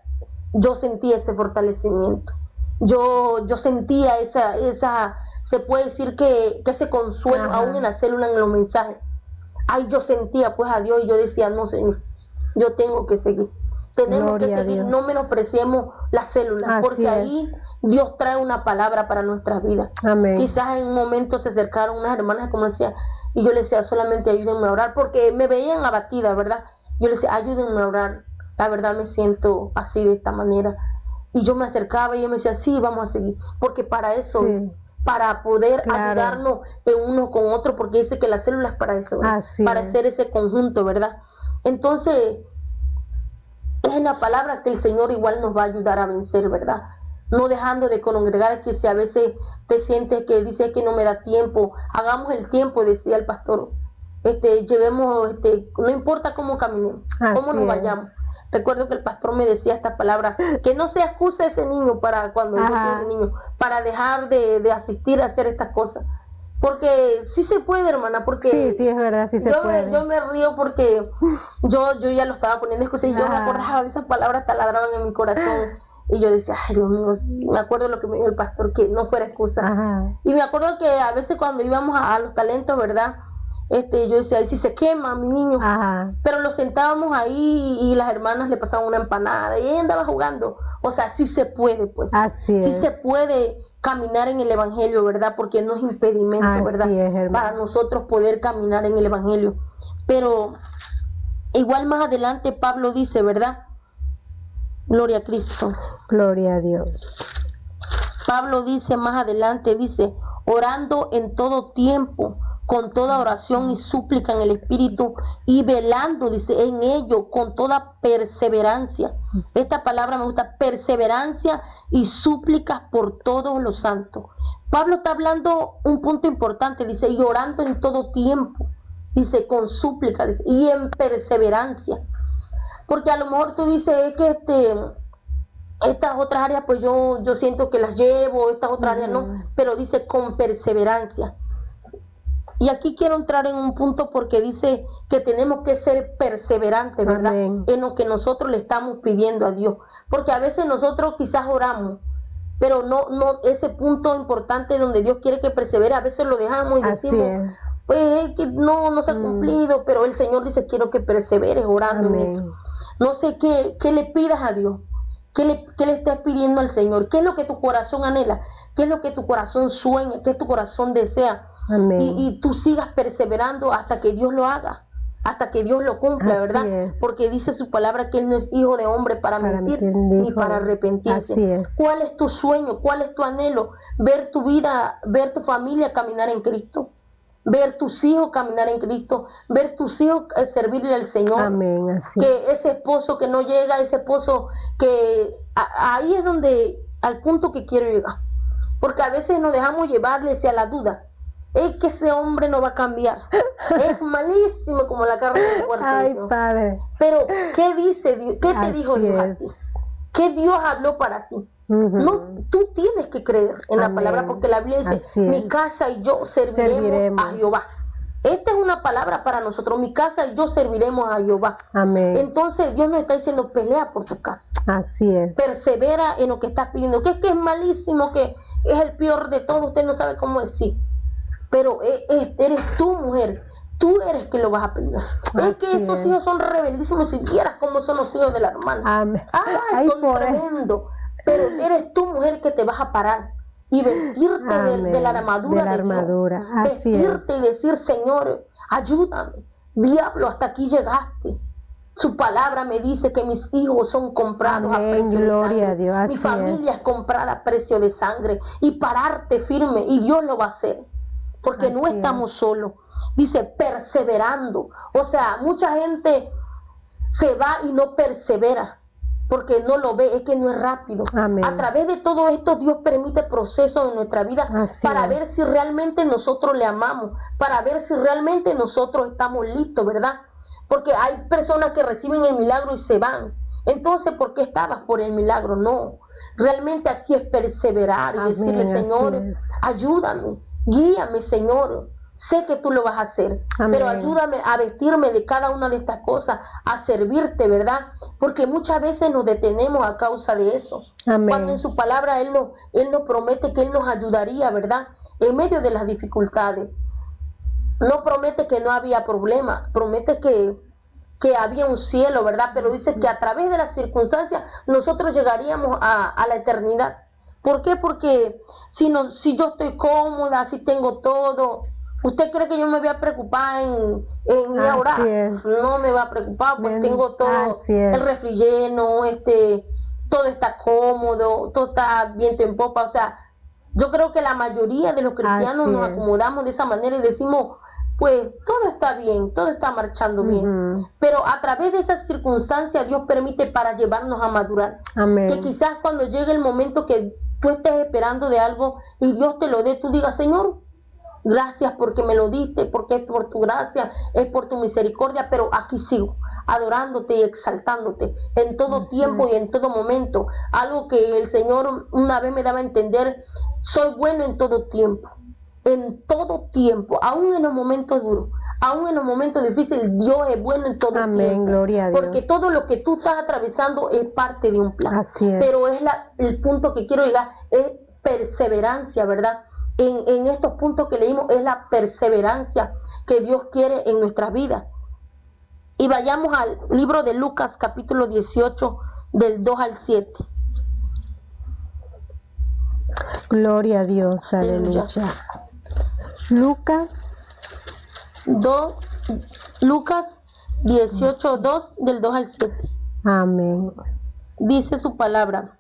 yo sentía ese fortalecimiento. Yo sentía esa, se puede decir que ese consuelo, Ajá. aún en la célula, en los mensajes. Ay, yo sentía pues a Dios y yo decía, no, Señor, yo tengo que seguir. Tenemos que Gloria a seguir, Dios. no menospreciemos las células, Así porque es. ahí Dios trae una palabra para nuestras vidas. Amén. Quizás en un momento se acercaron unas hermanas, como decía, y yo les decía, solamente ayúdenme a orar, porque me veían abatida, ¿verdad? Yo les decía, ayúdenme a orar, la verdad me siento así, de esta manera. Y yo me acercaba y ella me decía, sí, vamos a seguir, porque para eso Sí. es, para poder Claro. ayudarnos en uno con otro, porque dice que las células para eso, ¿verdad? Así Para es. hacer ese conjunto, ¿verdad? Entonces, es en la palabra que el Señor igual nos va a ayudar a vencer, ¿verdad? No dejando de congregar, que si a veces te sientes que dice que no me da tiempo, hagamos el tiempo, decía el pastor. Llevemos, no importa cómo caminemos, cómo Así nos es. vayamos. Recuerdo que el pastor me decía esta palabra, que no se excusa ese niño para cuando yo Ajá. tuve niño, para dejar de asistir a hacer estas cosas. Porque sí se puede, hermana, porque Sí, sí, es verdad, sí se puede. yo me río porque yo ya lo estaba poniendo excusa y yo me Ajá. acordaba de esas palabras, taladraban en mi corazón. Y yo decía, ay Dios mío, sí, me acuerdo lo que me dijo el pastor, que no fuera excusa. Ajá. Y me acuerdo que a veces cuando íbamos a los talentos, ¿verdad? Yo decía, ay, si se quema mi niño. Ajá. Pero lo sentábamos ahí y las hermanas le pasaban una empanada y ella andaba jugando. O sea, sí se puede, pues. Así Sí es. se puede caminar en el evangelio, ¿verdad? Porque no es impedimento, Así ¿verdad? es, hermano. Para nosotros poder caminar en el evangelio. Pero igual más adelante Pablo dice, ¿verdad? Gloria a Cristo. Gloria a Dios. Pablo dice más adelante, dice, orando en todo tiempo, con toda oración y súplica en el Espíritu, y velando, dice, en ello, con toda perseverancia. Esta palabra me gusta, perseverancia y súplicas por todos los santos. Pablo está hablando un punto importante, dice, y orando en todo tiempo, dice, con súplica, dice, y en perseverancia. Porque a lo mejor tú dices, es que estas otras áreas pues yo siento que las llevo, estas otras áreas no, pero dice con perseverancia. Y aquí quiero entrar en un punto porque dice que tenemos que ser perseverantes, ¿verdad? Amén. En lo que nosotros le estamos pidiendo a Dios. Porque a veces nosotros quizás oramos, pero no ese punto importante donde Dios quiere que persevere, a veces lo dejamos y Así decimos, es. pues es que no se ha cumplido, pero el Señor dice, quiero que perseveres orando en Amén. eso. No sé qué le pidas a Dios. ¿Qué le estás pidiendo al Señor? ¿Qué es lo que tu corazón anhela? ¿Qué es lo que tu corazón sueña? ¿Qué tu corazón desea? Amén. Y tú sigas perseverando hasta que Dios lo haga, hasta que Dios lo cumpla, Así ¿verdad? es. Porque dice su palabra que Él no es hijo de hombre para mentir ni dijo, para arrepentirse. así es. ¿Cuál es tu sueño? ¿Cuál es tu anhelo? Ver tu vida, ver tu familia caminar en Cristo. Ver tus hijos caminar en Cristo, ver tus hijos servirle al Señor. Amén, así. Que ese esposo que no llega, ese esposo que ahí es donde, al punto que quiero llegar. Porque a veces nos dejamos llevarle hacia la duda. Es que ese hombre no va a cambiar. Es malísimo como la carne del cuerpo. Ay, Padre. Pero, ¿qué dice Dios? ¿Qué te Así dijo Dios a es. ti? ¿Qué Dios habló para ti? No, tú tienes que creer en la Amén. palabra, porque la Biblia dice, Así es. mi casa y yo serviremos a Jehová. Esta es una palabra para nosotros, mi casa y yo serviremos a Jehová. Amén. Entonces Dios nos está diciendo, pelea por tu casa. Así es. Persevera en lo que estás pidiendo. Que es malísimo, que es el peor de todo, usted no sabe cómo decir. Pero eres tú, mujer. Tú eres que lo vas a pedir. Es que esos es. hijos son rebeldísimos. Si vieras cómo son los hijos de la hermana. Amén. Ay, son tremendos. Pero eres tú, mujer, que te vas a parar y vestirte de la armadura de armadura. Dios. Así Vestirte y decir, Señor, ayúdame. Diablo, hasta aquí llegaste. Su palabra me dice que mis hijos son comprados Amén, a precio gloria de sangre. a Dios, Mi así familia es comprada a precio de sangre. Y pararte firme, y Dios lo va a hacer. Porque no Así estamos solos. Dice, perseverando. O sea, mucha gente se va y no persevera. Porque no lo ve, es que no es rápido. Amén. A través de todo esto, Dios permite procesos en nuestra vida Así para es. ver si realmente nosotros le amamos, para ver si realmente nosotros estamos listos, ¿verdad? Porque hay personas que reciben el milagro y se van. Entonces, ¿por qué estabas por el milagro? No. Realmente aquí es perseverar y Amén, decirle, Señor, así es. ayúdame, guíame, Señor. Sé que tú lo vas a hacer, Amén. pero ayúdame a vestirme de cada una de estas cosas, a servirte, ¿verdad? Porque muchas veces nos detenemos a causa de eso. Amén. Cuando en su palabra Él nos promete que Él nos ayudaría, ¿verdad? En medio de las dificultades. No promete que no había problema, promete que que había un cielo, ¿verdad? Pero dice que a través de las circunstancias nosotros llegaríamos a la eternidad. ¿Por qué? Porque si yo estoy cómoda, si tengo todo, ¿usted cree que yo me voy a preocupar en ir a orar? No me va a preocupar porque tengo todo, el refri lleno, todo está cómodo, todo está viento en popa. O sea, yo creo que la mayoría de los cristianos nos acomodamos de esa manera y decimos, pues todo está bien, todo está marchando bien. Pero a través de esas circunstancias Dios permite para llevarnos a madurar. Amén. Que quizás cuando llegue el momento que tú estés esperando de algo y Dios te lo dé, tú digas, Señor, gracias porque me lo diste, porque es por tu gracia, es por tu misericordia, pero aquí sigo, adorándote y exaltándote en todo tiempo y en todo momento. Algo que el Señor una vez me daba a entender, soy bueno en todo tiempo, aún en los momentos duros, aún en los momentos difíciles, Dios es bueno en todo tiempo. Gloria a Dios. Porque todo lo que tú estás atravesando es parte de un plan. Así es. Pero el punto que quiero llegar es perseverancia, ¿verdad? En estos puntos que leímos es la perseverancia que Dios quiere en nuestras vidas. Y vayamos al libro de Lucas, capítulo 18, del 2 al 7. Gloria a Dios, aleluya. Lucas 18, 2, del 2 al 7. Amén. Dice su palabra,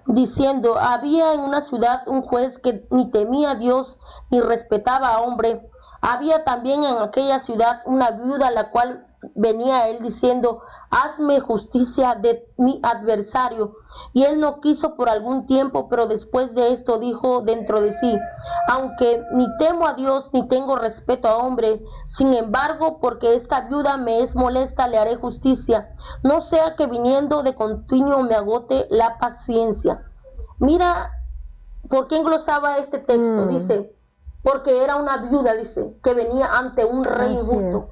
diciendo, había en una ciudad un juez que ni temía a Dios ni respetaba a hombre. Había también en aquella ciudad una viuda, la cual venía a él diciendo, hazme justicia de mi adversario. Y él no quiso por algún tiempo, pero después de esto dijo dentro de sí, aunque ni temo a Dios ni tengo respeto a hombre, sin embargo, porque esta viuda me es molesta, le haré justicia, no sea que viniendo de continuo me agote la paciencia. Mira, ¿por qué englosaba este texto? Dice, porque era una viuda, dice, que venía ante un rey injusto.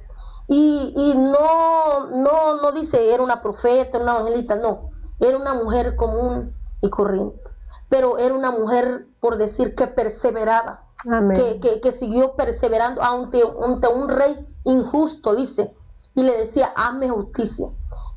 Y no dice era una profeta, una evangelista, no, era una mujer común y corriente, pero era una mujer, por decir, que perseveraba, que siguió perseverando ante un rey injusto, dice, y le decía, hazme justicia.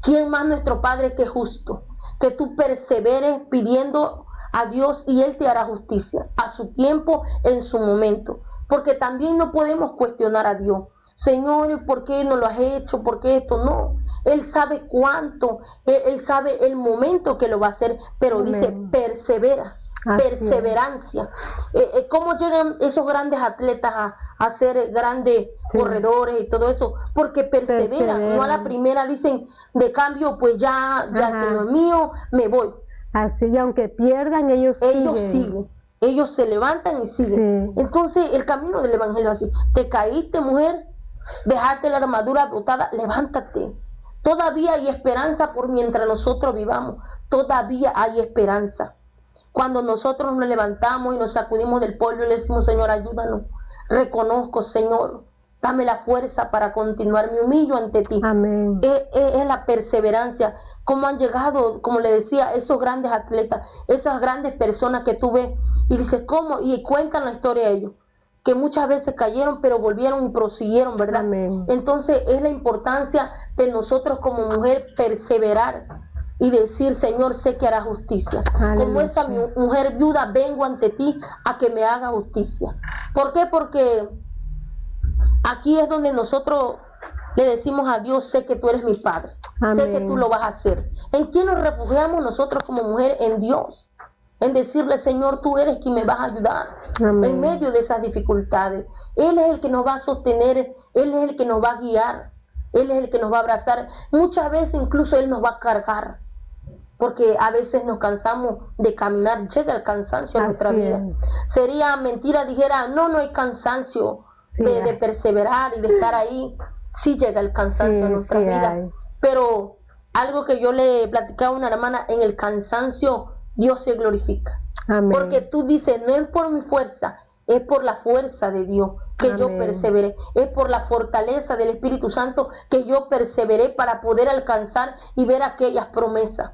¿Quién más nuestro Padre que es justo? Que tú perseveres pidiendo a Dios y Él te hará justicia a su tiempo, en su momento, porque también no podemos cuestionar a Dios. Señor, ¿por qué no lo has hecho? ¿Por qué esto? No, Él sabe cuánto, Él sabe el momento que lo va a hacer, pero dice, persevera, perseverancia. ¿Cómo llegan esos grandes atletas a ser grandes corredores y todo eso? Porque perseveran, no a la primera dicen, de cambio, pues ya que no es mío, me voy. Así, y aunque pierdan, ellos siguen. Ellos se levantan y siguen. Entonces, el camino del evangelio es así. Te caíste, mujer, dejaste la armadura botada, levántate. Todavía hay esperanza por mientras nosotros vivamos. Todavía hay esperanza. Cuando nosotros nos levantamos y nos sacudimos del polvo y le decimos, Señor, ayúdanos. Reconozco, Señor, dame la fuerza para continuar. Me humillo ante ti. Amén. Es la perseverancia. Cómo han llegado, como le decía, esos grandes atletas, esas grandes personas que tú ves y dices, ¿cómo? Y cuentan la historia de ellos, que muchas veces cayeron, pero volvieron y prosiguieron, ¿verdad? Amén. Entonces es la importancia de nosotros como mujer perseverar y decir, Señor, sé que hará justicia. Aleluya. Como esa mujer viuda, vengo ante ti a que me haga justicia. ¿Por qué? Porque aquí es donde nosotros le decimos a Dios, sé que tú eres mi Padre. Amén. Sé que tú lo vas a hacer. ¿En quién nos refugiamos nosotros como mujer? En Dios. En decirle, Señor, tú eres quien me vas a ayudar. Amén. En medio de esas dificultades. Él es el que nos va a sostener, Él es el que nos va a guiar, Él es el que nos va a abrazar. Muchas veces incluso Él nos va a cargar, porque a veces nos cansamos de caminar, llega el cansancio a nuestra vida. Sería mentira, dijera, no hay cansancio de perseverar y de estar ahí. Sí llega el cansancio a nuestra vida, pero algo que yo le platicaba a una hermana, en el cansancio Dios se glorifica. Amén. Porque tú dices, no es por mi fuerza, es por la fuerza de Dios que yo perseveré, es por la fortaleza del Espíritu Santo que yo perseveré para poder alcanzar y ver aquellas promesas.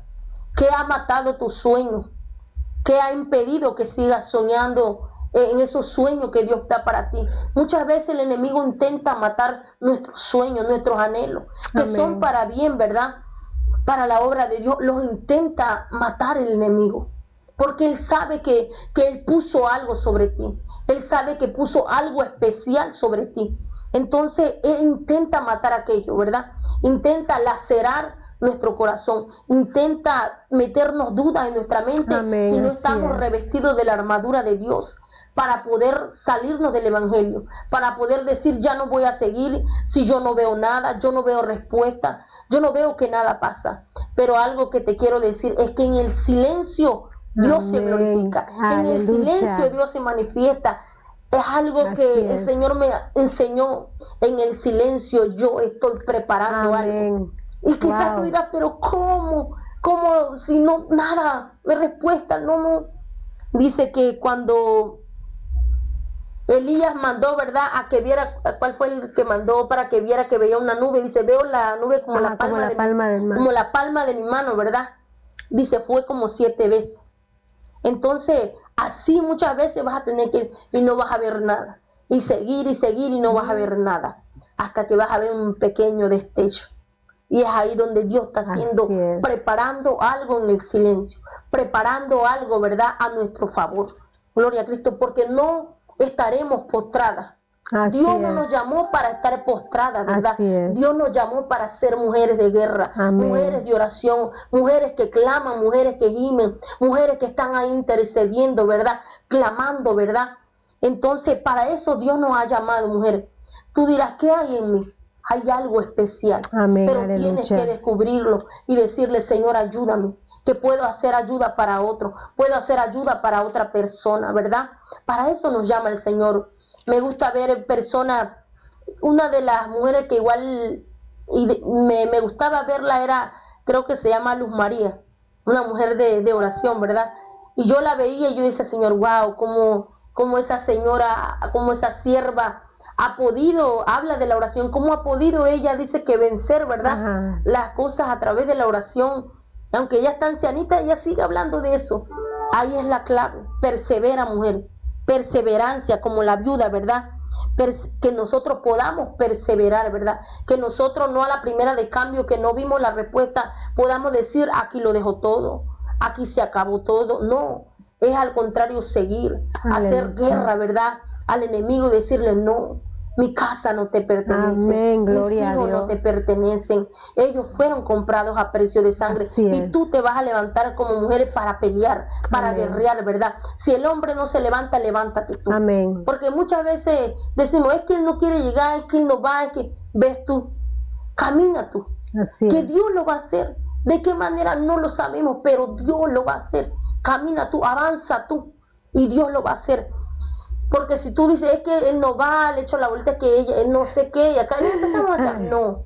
¿Qué ha matado tus sueños? ¿Qué ha impedido que sigas soñando en esos sueños que Dios da para ti. Muchas veces el enemigo intenta matar nuestros sueños, nuestros anhelos, que Amén. son para bien, ¿verdad? Para la obra de Dios, los intenta matar el enemigo. Porque Él sabe que Él puso algo sobre ti. Él sabe que puso algo especial sobre ti. Entonces Él intenta matar aquello, ¿verdad? Intenta lacerar nuestro corazón, intenta meternos dudas en nuestra mente. Amén, si no así estamos es. revestidos de la armadura de Dios, para poder salirnos del evangelio, para poder decir, ya no voy a seguir si yo no veo nada, yo no veo respuesta, yo no veo que nada pasa. Pero algo que te quiero decir es que en el silencio Dios se Amén. glorifica, en el Aleluya. silencio Dios se manifiesta. Es algo Así que el es. Señor me enseñó. En el silencio yo estoy preparando algo. Amén. Y quizás Wow. tú dirás, pero ¿cómo? ¿Cómo si no nada me respuesta? No. Dice que cuando Elías mandó, ¿verdad? A que viera, ¿cuál fue el que mandó para que viera que veía una nube? Dice, veo la nube como la Como palma, la palma del mar. como la palma de mi mano, ¿verdad? Dice, fue como 7 veces. Entonces, así muchas veces vas a tener que ir y no vas a ver nada. Y seguir y no vas a ver nada. Hasta que vas a ver un pequeño destello. Y es ahí donde Dios está haciendo, Así es. preparando algo en el silencio. Preparando algo, ¿verdad? A nuestro favor. Gloria a Cristo, porque no estaremos postradas. Así Dios no es. nos llamó para estar postradas, ¿verdad? Así es. Dios nos llamó para ser mujeres de guerra, Amén. mujeres de oración, mujeres que claman, mujeres que gimen, mujeres que están ahí intercediendo, ¿verdad? Clamando, ¿verdad? Entonces, para eso Dios nos ha llamado, mujeres. Tú dirás, ¿qué hay en mí? Hay algo especial. Amén, Pero aleluya. tienes que descubrirlo y decirle, Señor, ayúdame, que puedo hacer ayuda para otro, puedo hacer ayuda para otra persona, ¿verdad? Para eso nos llama el Señor. Me gusta ver personas, una de las mujeres que igual me gustaba verla era, creo que se llama Luz María, una mujer de oración, ¿verdad? Y yo la veía y yo decía, Señor, wow, cómo esa señora, cómo esa sierva ha podido, habla de la oración, cómo ha podido ella, dice que vencer, ¿verdad? Ajá. Las cosas a través de la oración. Aunque ella está ancianita, ella sigue hablando de eso. Ahí es la clave, persevera, mujer. Perseverancia como la viuda, ¿verdad? Que nosotros podamos perseverar, ¿verdad? Que nosotros no a la primera de cambio, que no vimos la respuesta, podamos decir, aquí lo dejo todo, aquí se acabó todo. No, es al contrario seguir, hacer Aleluya. guerra, ¿verdad? Al enemigo, decirle, no, mi casa no te pertenece, Amén, mis gloria a hijos Dios. no te pertenecen, ellos fueron comprados a precio de sangre. Así Y es. tú te vas a levantar como mujer para pelear, para Amén. guerrear, ¿verdad? Si el hombre no se levanta, levántate tú. Amén. Porque muchas veces decimos, es que él no quiere llegar, es que él no va, es que, ves tú, camina tú, Así que es. Dios lo va a hacer. ¿De qué manera? No lo sabemos, pero Dios lo va a hacer. Camina tú, avanza tú, y Dios lo va a hacer. Porque si tú dices, es que él no va, le echo la vuelta que ella, él no sé qué, y acá ya empezamos a echar, no,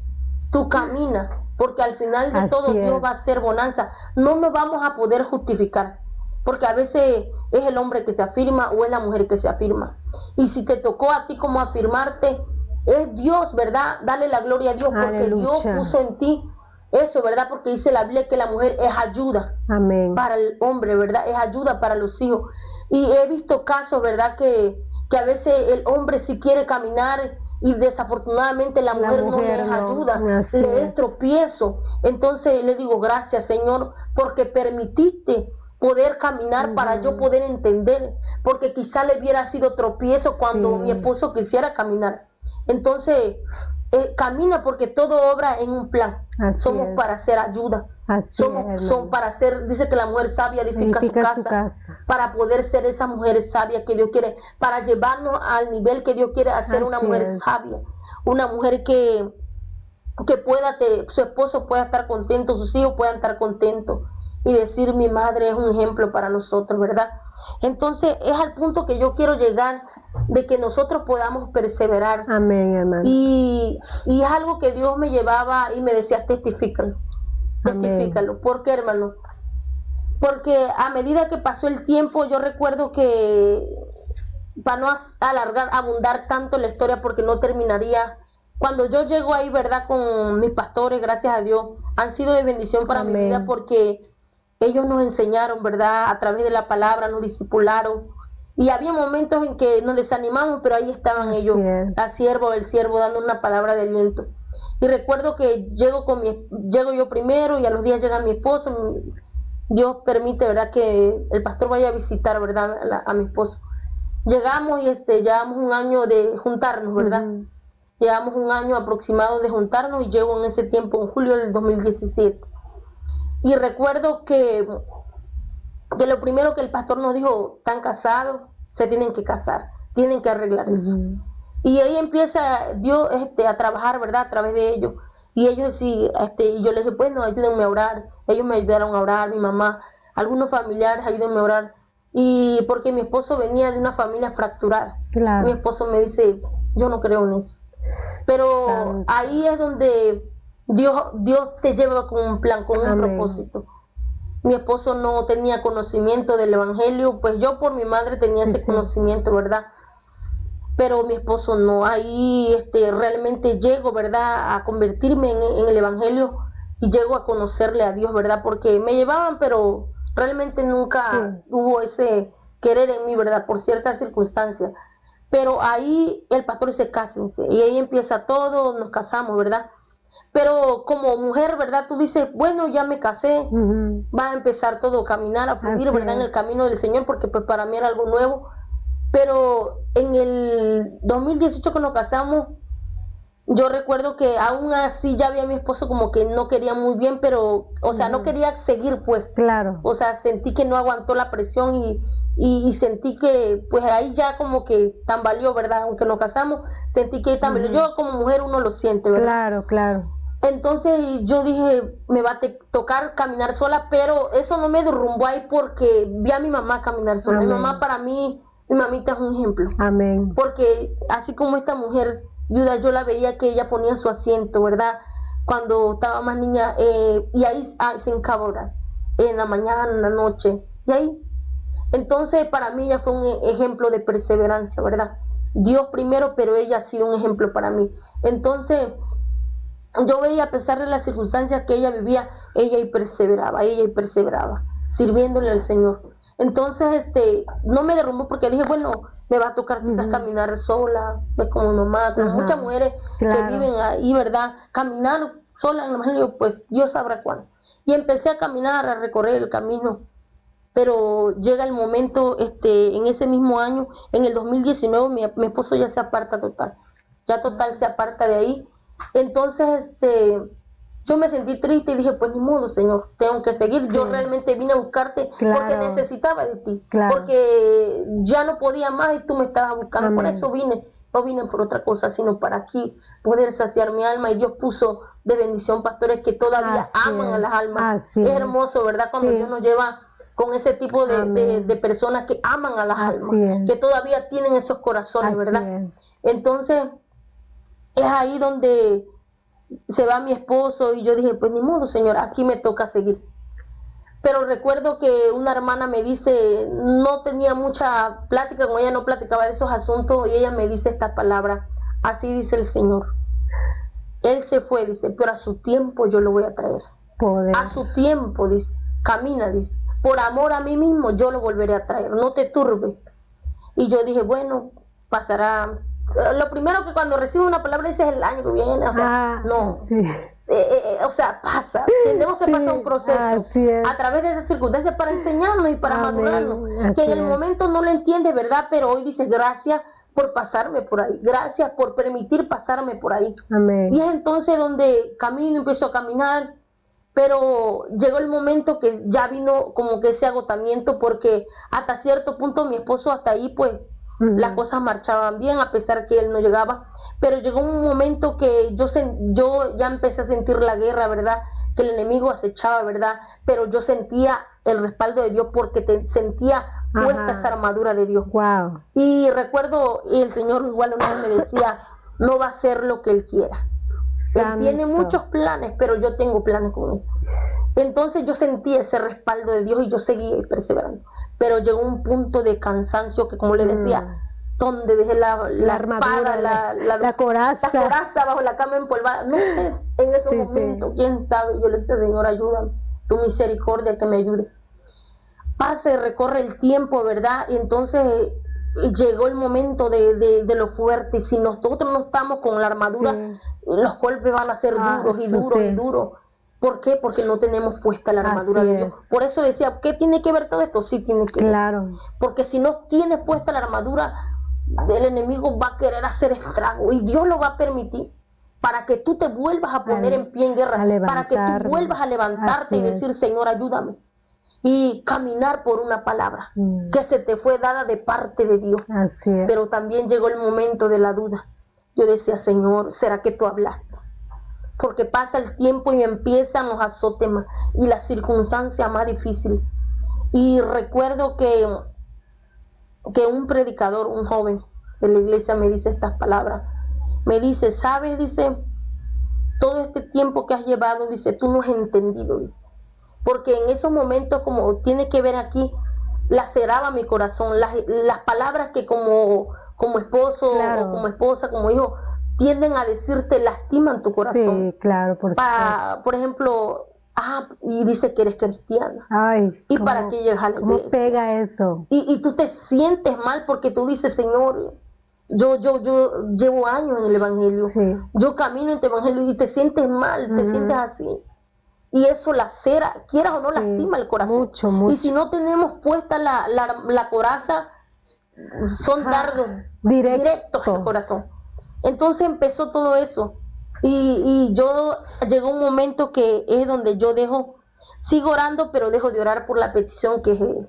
tú camina, porque al final de Así todo Dios es. va a hacer bonanza. No nos vamos a poder justificar, porque a veces es el hombre que se afirma o es la mujer que se afirma. Y si te tocó a ti como afirmarte, es Dios, ¿verdad? Dale la gloria a Dios, porque Aleluya. Dios puso en ti eso, ¿verdad? Porque dice la Biblia que la mujer es ayuda Amén. para el hombre, ¿verdad? Es ayuda para los hijos. Y he visto casos, ¿verdad? Que a veces el hombre sí quiere caminar y desafortunadamente la mujer no le es no. ayuda, Así le es es. tropiezo. Entonces le digo, gracias, Señor, porque permitiste poder caminar para yo poder entender, porque quizá le hubiera sido tropiezo cuando Sí. mi esposo quisiera caminar. Entonces, camina, porque todo obra en un plan. Así Somos es. para hacer ayuda. Así Son es, hermano. para ser, dice que la mujer sabia edifica su casa, para poder ser esa mujer sabia que Dios quiere, para llevarnos al nivel que Dios quiere hacer una Así mujer es. sabia, una mujer que su esposo pueda estar contento, sus hijos puedan estar contentos y decir, mi madre es un ejemplo para nosotros, ¿verdad? Entonces es al punto que yo quiero llegar, de que nosotros podamos perseverar. Amén, hermano. Y es algo que Dios me llevaba y me decía, testifícalo. Amén. Testifícalo. ¿Por qué, hermano? Porque a medida que pasó el tiempo, yo recuerdo que, para no abundar tanto la historia, porque no terminaría, cuando yo llego ahí, ¿verdad? Con mis pastores, gracias a Dios, han sido de bendición para mi Amén. vida, porque ellos nos enseñaron, ¿verdad? A través de la palabra, nos discipularon. Y había momentos en que nos desanimamos, pero ahí estaban ellos, el siervo, dando una palabra de aliento. Y recuerdo que llego yo primero y a los días llega mi esposo. Dios permite, ¿verdad?, que el pastor vaya a visitar, ¿verdad?, a mi esposo. Llegamos y llevamos un año de juntarnos, ¿verdad? Llevamos un año aproximado de juntarnos y llego en ese tiempo, en julio del 2017. Y recuerdo que lo primero que el pastor nos dijo: están casados, se tienen que casar, tienen que arreglar eso. Y ahí empieza Dios a trabajar, ¿verdad?, a través de ellos. Y ellos sí, y yo les dije: bueno, ayúdenme a orar. Ellos me ayudaron a orar, mi mamá, algunos familiares, ayúdenme a orar. Y porque mi esposo venía de una familia fracturada. Claro. Mi esposo me dice: yo no creo en eso. Pero ahí es donde Dios te lleva con un plan, con un propósito. Mi esposo no tenía conocimiento del evangelio, pues yo por mi madre tenía ese conocimiento, ¿verdad? Pero mi esposo no. Ahí realmente llego, ¿verdad?, a convertirme en el evangelio y llego a conocerle a Dios, ¿verdad? Porque me llevaban, pero realmente nunca hubo ese querer en mí, ¿verdad?, por ciertas circunstancias. Pero ahí el pastor dice: cásense, y ahí empieza todo, nos casamos, ¿verdad? Pero como mujer, ¿verdad?, tú dices: bueno, ya me casé, va a empezar todo a caminar, a fluir, ¿verdad?, en el camino del Señor, porque pues para mí era algo nuevo. Pero en el 2018 que nos casamos, yo recuerdo que aún así ya había mi esposo como que no quería muy bien, pero, o sea, no quería seguir, pues. Claro. O sea, sentí que no aguantó la presión y sentí que, pues ahí ya como que tambaleó, ¿verdad? Aunque nos casamos, sentí que tambaleó. Yo como mujer uno lo siente, ¿verdad? Claro, claro. Entonces yo dije: me va a tocar caminar sola, pero eso no me derrumbó ahí porque vi a mi mamá caminar sola. Amén. Mi mamá para mí, mi mamita es un ejemplo. Amén. Porque así como esta mujer viuda, yo la veía que ella ponía su asiento, ¿verdad?, cuando estaba más niña, y ahí se encabora, en la mañana, en la noche, y ahí. Entonces para mí ella fue un ejemplo de perseverancia, ¿verdad? Dios primero, pero ella ha sido un ejemplo para mí. Entonces yo veía, a pesar de las circunstancias que ella vivía, ella y perseveraba, sirviéndole al Señor. Entonces, no me derrumbó porque dije: bueno, me va a tocar quizás caminar sola, pues como mamá, como muchas mujeres que viven ahí, ¿verdad? Caminar sola en el evangelio, pues Dios sabrá cuándo. Y empecé a caminar, a recorrer el camino. Pero llega el momento, en ese mismo año, en el 2019, mi esposo ya se aparta total. Ya total se aparta de ahí. Entonces, yo me sentí triste y dije: pues ni modo, Señor, tengo que seguir. Yo realmente vine a buscarte porque necesitaba de ti, porque ya no podía más y tú me estabas buscando. Por eso vine, no vine por otra cosa, sino para aquí poder saciar mi alma. Y Dios puso de bendición pastores que todavía aman a las almas. Es hermoso, ¿verdad?, cuando Dios nos lleva con ese tipo de personas que aman a las almas, que todavía tienen esos corazones, ¿verdad? Entonces es ahí donde se va mi esposo y yo dije: pues ni modo, Señor, aquí me toca seguir. Pero recuerdo que una hermana me dice, no tenía mucha plática con ella, no platicaba de esos asuntos, y ella me dice esta palabra: así dice el Señor, Él se fue, dice, pero a su tiempo yo lo voy a traer. Poder. A su tiempo, dice, camina, dice, por amor a mí mismo yo lo volveré a traer, no te turbes. Y yo dije: bueno, pasará. Lo primero que cuando recibo una palabra dice: el año que viene, o sea, no. O sea, pasa. Tenemos que pasar un proceso a través de esas circunstancias para enseñarnos y para madurarnos. Que en el momento no lo entiendes, ¿verdad? Pero hoy dices: gracias por pasarme por ahí, gracias por permitir pasarme por ahí. Amén. Y es entonces donde empiezo a caminar, pero llegó el momento que ya vino como que ese agotamiento, porque hasta cierto punto mi esposo hasta ahí pues las cosas marchaban bien, a pesar que él no llegaba, pero llegó un momento que yo ya empecé a sentir la guerra, ¿verdad?, que el enemigo acechaba, ¿verdad?, pero yo sentía el respaldo de Dios porque sentía puesta esa armadura de Dios. Wow. Y recuerdo, y el Señor igual una vez me decía: no va a ser lo que Él quiera. Santo. Él tiene muchos planes, pero yo tengo planes con Él. Entonces yo sentí ese respaldo de Dios y yo seguía perseverando. Pero llegó un punto de cansancio que, como le decía, donde dejé la armadura, la coraza bajo la cama empolvada. No sé, en ese momento, quién sabe, yo le dije: Señor, ayúdame, tu misericordia que me ayude. Recorre el tiempo, ¿verdad? Y entonces llegó el momento de lo fuerte. Y si nosotros no estamos con la armadura, los golpes van a ser duros y duros y duros. ¿Por qué? Porque no tenemos puesta la armadura de Dios. Por eso decía, ¿qué tiene que ver todo esto? Sí tiene que ver. Claro. Porque si no tienes puesta la armadura, el enemigo va a querer hacer estrago y Dios lo va a permitir para que tú te vuelvas a poner en pie en guerra, para que tú vuelvas a levantarte y decir, Señor, ayúdame. Y caminar por una palabra que se te fue dada de parte de Dios. Pero también llegó el momento de la duda. Yo decía, Señor, ¿será que tú hablaste? Porque pasa el tiempo y empiezan los azotes más y las circunstancias más difíciles. Y recuerdo que un predicador, un joven de la iglesia, me dice estas palabras. Me dice, ¿sabes? Dice, todo este tiempo que has llevado, dice, tú no has entendido, dice. Porque en esos momentos, como tiene que ver aquí, laceraba mi corazón. Las palabras que como esposo o como esposa, como hijo, tienden a decirte, lastiman tu corazón. Sí, claro, por ejemplo, y dice que eres cristiana. Ay, ¿y para qué llegas a la iglesia? ¿Cómo pega eso? Y tú te sientes mal porque tú dices, Señor, yo llevo años en el evangelio. Yo camino en el evangelio y te sientes mal, te sientes así. Y eso lacera, quieras o no, lastima el corazón. Mucho, mucho. Y si no tenemos puesta la coraza, son dardos directos al corazón. Entonces empezó todo eso. Y llegó un momento que es donde yo sigo orando, pero dejo de orar por la petición que es Él.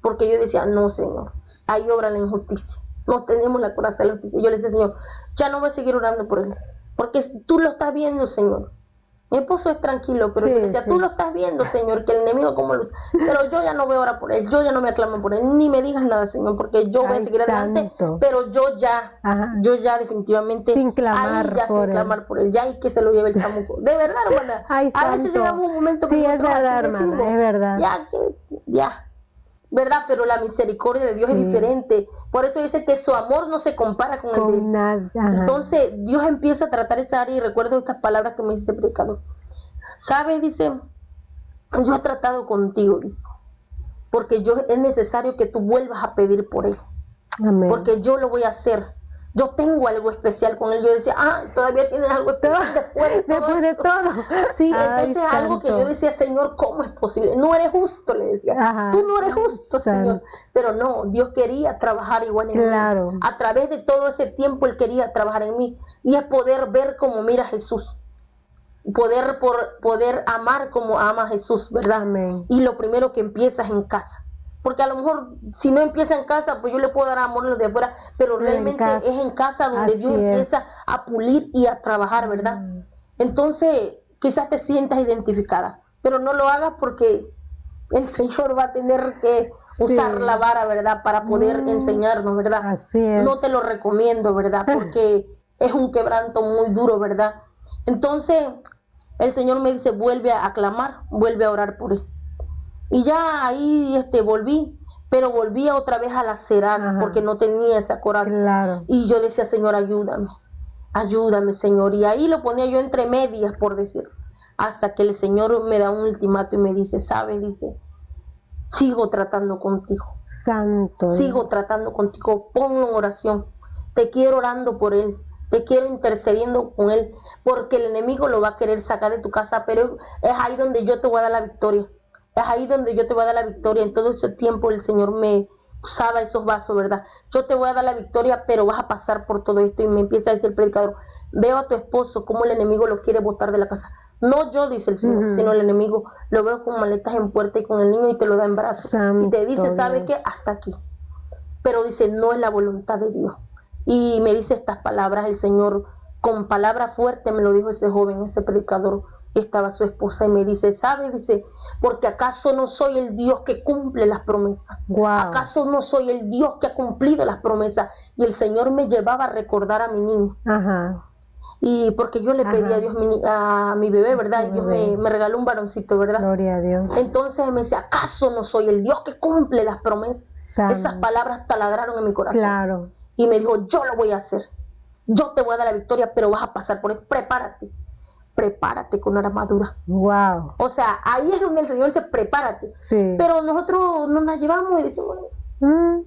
Porque yo decía, no, Señor, ahí obra la injusticia. No tenemos la coraza de la justicia. Yo le decía, Señor, ya no voy a seguir orando por Él. Porque tú lo estás viendo, Señor. Mi esposo es tranquilo, pero yo decía, tú lo estás viendo, Señor, que el enemigo como lo... Pero yo ya no voy a orar por él, yo ya no me aclamo por él, ni me digas nada, Señor, porque yo voy a seguir adelante, pero yo ya definitivamente, sin clamar ahí ya sin clamar por él, ya y que se lo lleve el chamuco. De verdad, hermana, a veces llegamos a un momento que es verdad, hermana, es verdad. Ya, ¿verdad? Pero la misericordia de Dios es diferente. Por eso dice que su amor no se compara con el de Él. Entonces Dios empieza a tratar esa área y recuerdo estas palabras que me dice el predicador. ¿Sabes? Dice, yo he tratado contigo, dice, porque es necesario que tú vuelvas a pedir por Él. Amén. Porque yo lo voy a hacer. Yo tengo algo especial con Él. Yo decía, todavía tienes algo especial después de todo. Sí, entonces algo que yo decía, Señor, ¿cómo es posible? No eres justo, le decía. Tú no eres justo, Señor. Pero no, Dios quería trabajar igual en mí. A través de todo ese tiempo Él quería trabajar en mí. Y es poder ver como mira Jesús. Poder amar como ama Jesús, ¿verdad? Amén. Y lo primero que empieza es en casa. Porque a lo mejor si no empieza en casa, pues yo le puedo dar amor a los de afuera, pero realmente es en casa donde Dios empieza a pulir y a trabajar, ¿verdad? Entonces, quizás te sientas identificada, pero no lo hagas porque el Señor va a tener que usar la vara, ¿verdad? Para poder enseñarnos, ¿verdad? Así es. No te lo recomiendo, ¿verdad? Porque es un quebranto muy duro, ¿verdad? Entonces, el Señor me dice, vuelve a clamar, vuelve a orar por Él. Y ya ahí volví, pero volvía otra vez a lacerar porque no tenía esa coraza. Y yo decía, Señor, ayúdame, Señor. Y ahí lo ponía yo entre medias, por decir, hasta que el Señor me da un ultimato y me dice, ¿sabes? Dice, sigo tratando contigo. Santo. Sigo tratando contigo, ponlo en oración. Te quiero orando por Él. Te quiero intercediendo con Él, porque el enemigo lo va a querer sacar de tu casa, pero es ahí donde yo te voy a dar la victoria. Es ahí donde yo te voy a dar la victoria. En todo ese tiempo el Señor me usaba esos vasos, ¿verdad? Yo te voy a dar la victoria, pero vas a pasar por todo esto. Y me empieza a decir el predicador, veo a tu esposo cómo el enemigo lo quiere botar de la casa. No yo, dice el Señor, sino el enemigo. Lo veo con maletas en puerta y con el niño y te lo da en brazos. Y te dice, ¿sabe qué? Hasta aquí. Pero dice, no es la voluntad de Dios. Y me dice estas palabras el Señor, con palabra fuerte me lo dijo ese joven, ese predicador. Estaba su esposa y me dice, ¿sabes? Dice, porque acaso no soy el Dios que cumple las promesas. ¿Acaso no soy el Dios que ha cumplido las promesas? Y el Señor me llevaba a recordar a mi niño. Y porque yo le pedí a Dios a mi bebé, ¿verdad? Y Dios me regaló un varoncito, ¿verdad? Gloria a Dios. Entonces me decía, ¿acaso no soy el Dios que cumple las promesas? Esas palabras taladraron en mi corazón. Y me dijo, yo lo voy a hacer. Yo te voy a dar la victoria, pero vas a pasar por él. Prepárate con una armadura. Wow. O sea, ahí es donde el Señor dice, prepárate. Pero nosotros nos la llevamos y decimos,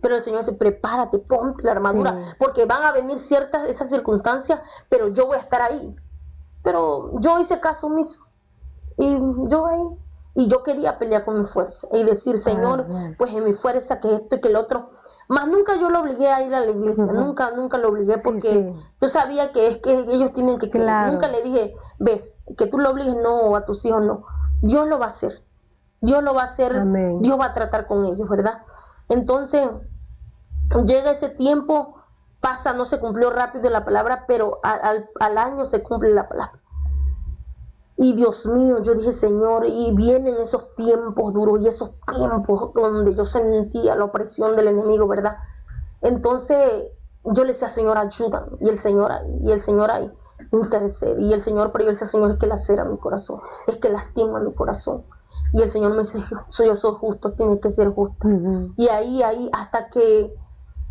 Pero el Señor dice, prepárate, ponte la armadura, porque van a venir ciertas esas circunstancias, pero yo voy a estar ahí. Pero yo hice caso omiso, y yo ahí, y yo quería pelear con mi fuerza, y decir, Señor, pues en mi fuerza, que esto y que el otro. Más nunca yo lo obligué a ir a la iglesia, nunca lo obligué, porque yo sabía que es que ellos tienen que creer. Nunca le dije, ves, que tú lo obligues, no, a tus hijos no. Dios lo va a hacer, Dios lo va a hacer, amén. Dios va a tratar con ellos, ¿verdad? Entonces, llega ese tiempo, pasa, no se cumplió rápido la palabra, pero al año se cumple la palabra. Y Dios mío, yo dije, Señor, y vienen esos tiempos duros y esos tiempos donde yo sentía la opresión del enemigo, ¿verdad? Entonces, yo le decía, Señor, ayúdame. Y el Señor ahí intercede. Y el Señor, pero yo le decía, Señor, es que lacera mi corazón, es que lastima mi corazón. Y el Señor me dice, yo soy justo, tienes que ser justo. Y ahí, hasta que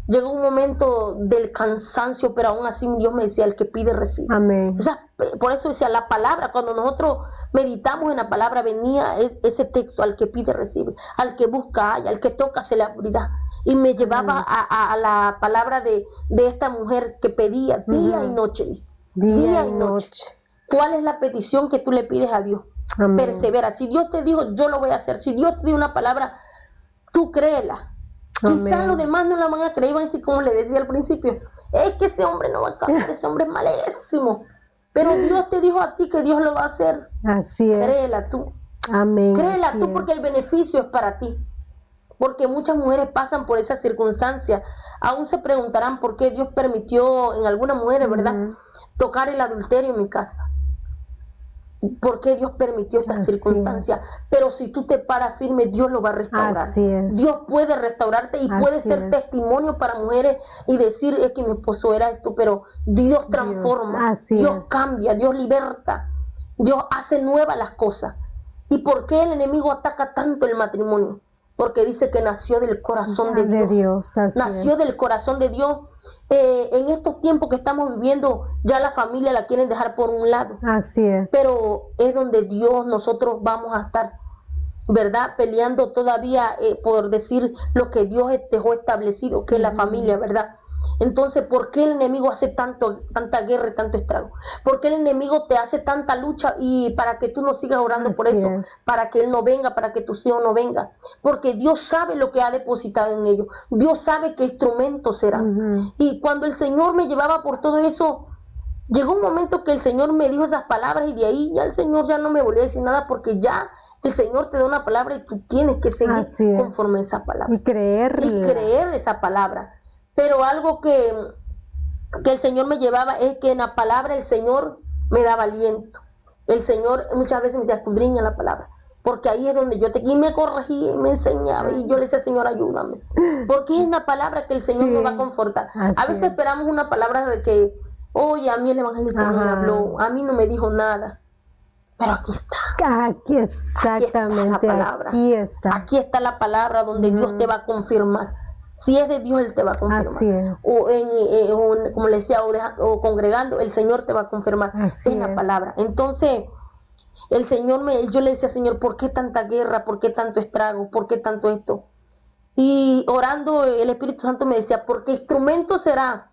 llegó un momento del cansancio, pero aún así Dios me decía, el que pide recibe. Amén. O sea, por eso decía la palabra, cuando nosotros meditamos en la palabra, venía ese texto, al que pide recibe, al que busca halla, al que toca se le abrirá. Y me llevaba a la palabra de esta mujer que pedía día y noche. Día y noche. ¿Cuál es la petición que tú le pides a Dios? Amén. Persevera. Si Dios te dijo, yo lo voy a hacer. Si Dios te dio una palabra, tú créela. Quizás los demás no la van a creer, van a decir, como le decía al principio, es que ese hombre no va a cambiar, ese hombre es malísimo. Pero Dios te dijo a ti que Dios lo va a hacer. Así es. Créela tú. Amén. Créela tú, porque el beneficio es para ti. Porque muchas mujeres pasan por esas circunstancias. Aún se preguntarán por qué Dios permitió en algunas mujeres, ¿verdad?, tocar el adulterio en mi casa. ¿Por qué Dios permitió estas circunstancias? Pero si tú te paras firme, Dios lo va a restaurar. Dios puede restaurarte y puede ser testimonio para mujeres y decir, es que mi esposo era esto, pero Dios transforma, Dios cambia, Dios liberta, Dios hace nuevas las cosas. ¿Y por qué el enemigo ataca tanto el matrimonio? Porque dice que nació del corazón de Dios. Nació del corazón de Dios. En estos tiempos que estamos viviendo, ya la familia la quieren dejar por un lado. Así es. Pero es donde Dios, nosotros vamos a estar, ¿verdad?, peleando todavía por decir lo que Dios dejó establecido, que es la familia, ¿verdad? Entonces, ¿por qué el enemigo hace tanta guerra y tanto estrago? ¿Por qué el enemigo te hace tanta lucha y para que tú no sigas orando por eso? Para que él no venga, para que tus hijos no vengan. Porque Dios sabe lo que ha depositado en ellos. Dios sabe qué instrumento será. Y cuando el Señor me llevaba por todo eso, llegó un momento que el Señor me dijo esas palabras y de ahí ya el Señor ya no me volvió a decir nada, porque ya el Señor te da una palabra y tú tienes que seguir conforme a esa palabra. Y creer esa palabra. Pero algo que el Señor me llevaba es que en la palabra el Señor me daba aliento. El Señor muchas veces me decía, escudriña la palabra, porque ahí es donde y me corregía y me enseñaba, y yo le decía, Señor, ayúdame, porque es una palabra que el Señor nos va a confortar. A veces esperamos una palabra de que, oye, a mí el evangelista no me habló, a mí no me dijo nada. Pero aquí está. Aquí exactamente. Aquí está la palabra. Aquí está la palabra donde Dios te va a confirmar. Si es de Dios, Él te va a confirmar. O como le decía, o congregando, el Señor te va a confirmar en la palabra. Entonces, el Señor yo le decía, Señor, ¿por qué tanta guerra? ¿Por qué tanto estrago? ¿Por qué tanto esto? Y orando, el Espíritu Santo me decía, porque instrumento será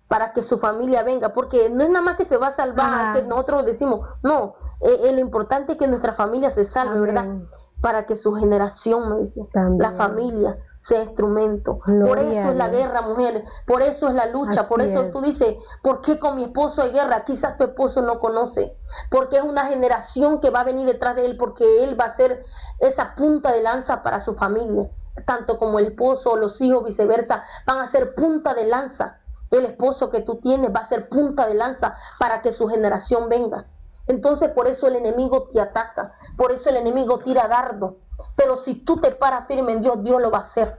para que su familia venga, porque no es nada más que se va a salvar, que nosotros decimos, no, lo importante es que nuestra familia se salve, ¿verdad? Para que su generación, me decía, la familia sea instrumento. Por eso es la guerra, mujeres, por eso es la lucha, por eso tú dices, ¿por qué con mi esposo hay guerra? Quizás tu esposo no conoce, porque es una generación que va a venir detrás de él, porque él va a ser esa punta de lanza para su familia, tanto como el esposo, los hijos, viceversa, van a ser punta de lanza. El esposo que tú tienes va a ser punta de lanza para que su generación venga. Entonces, por eso el enemigo te ataca, por eso el enemigo tira dardo. Pero si tú te paras firme en Dios, Dios lo va a hacer.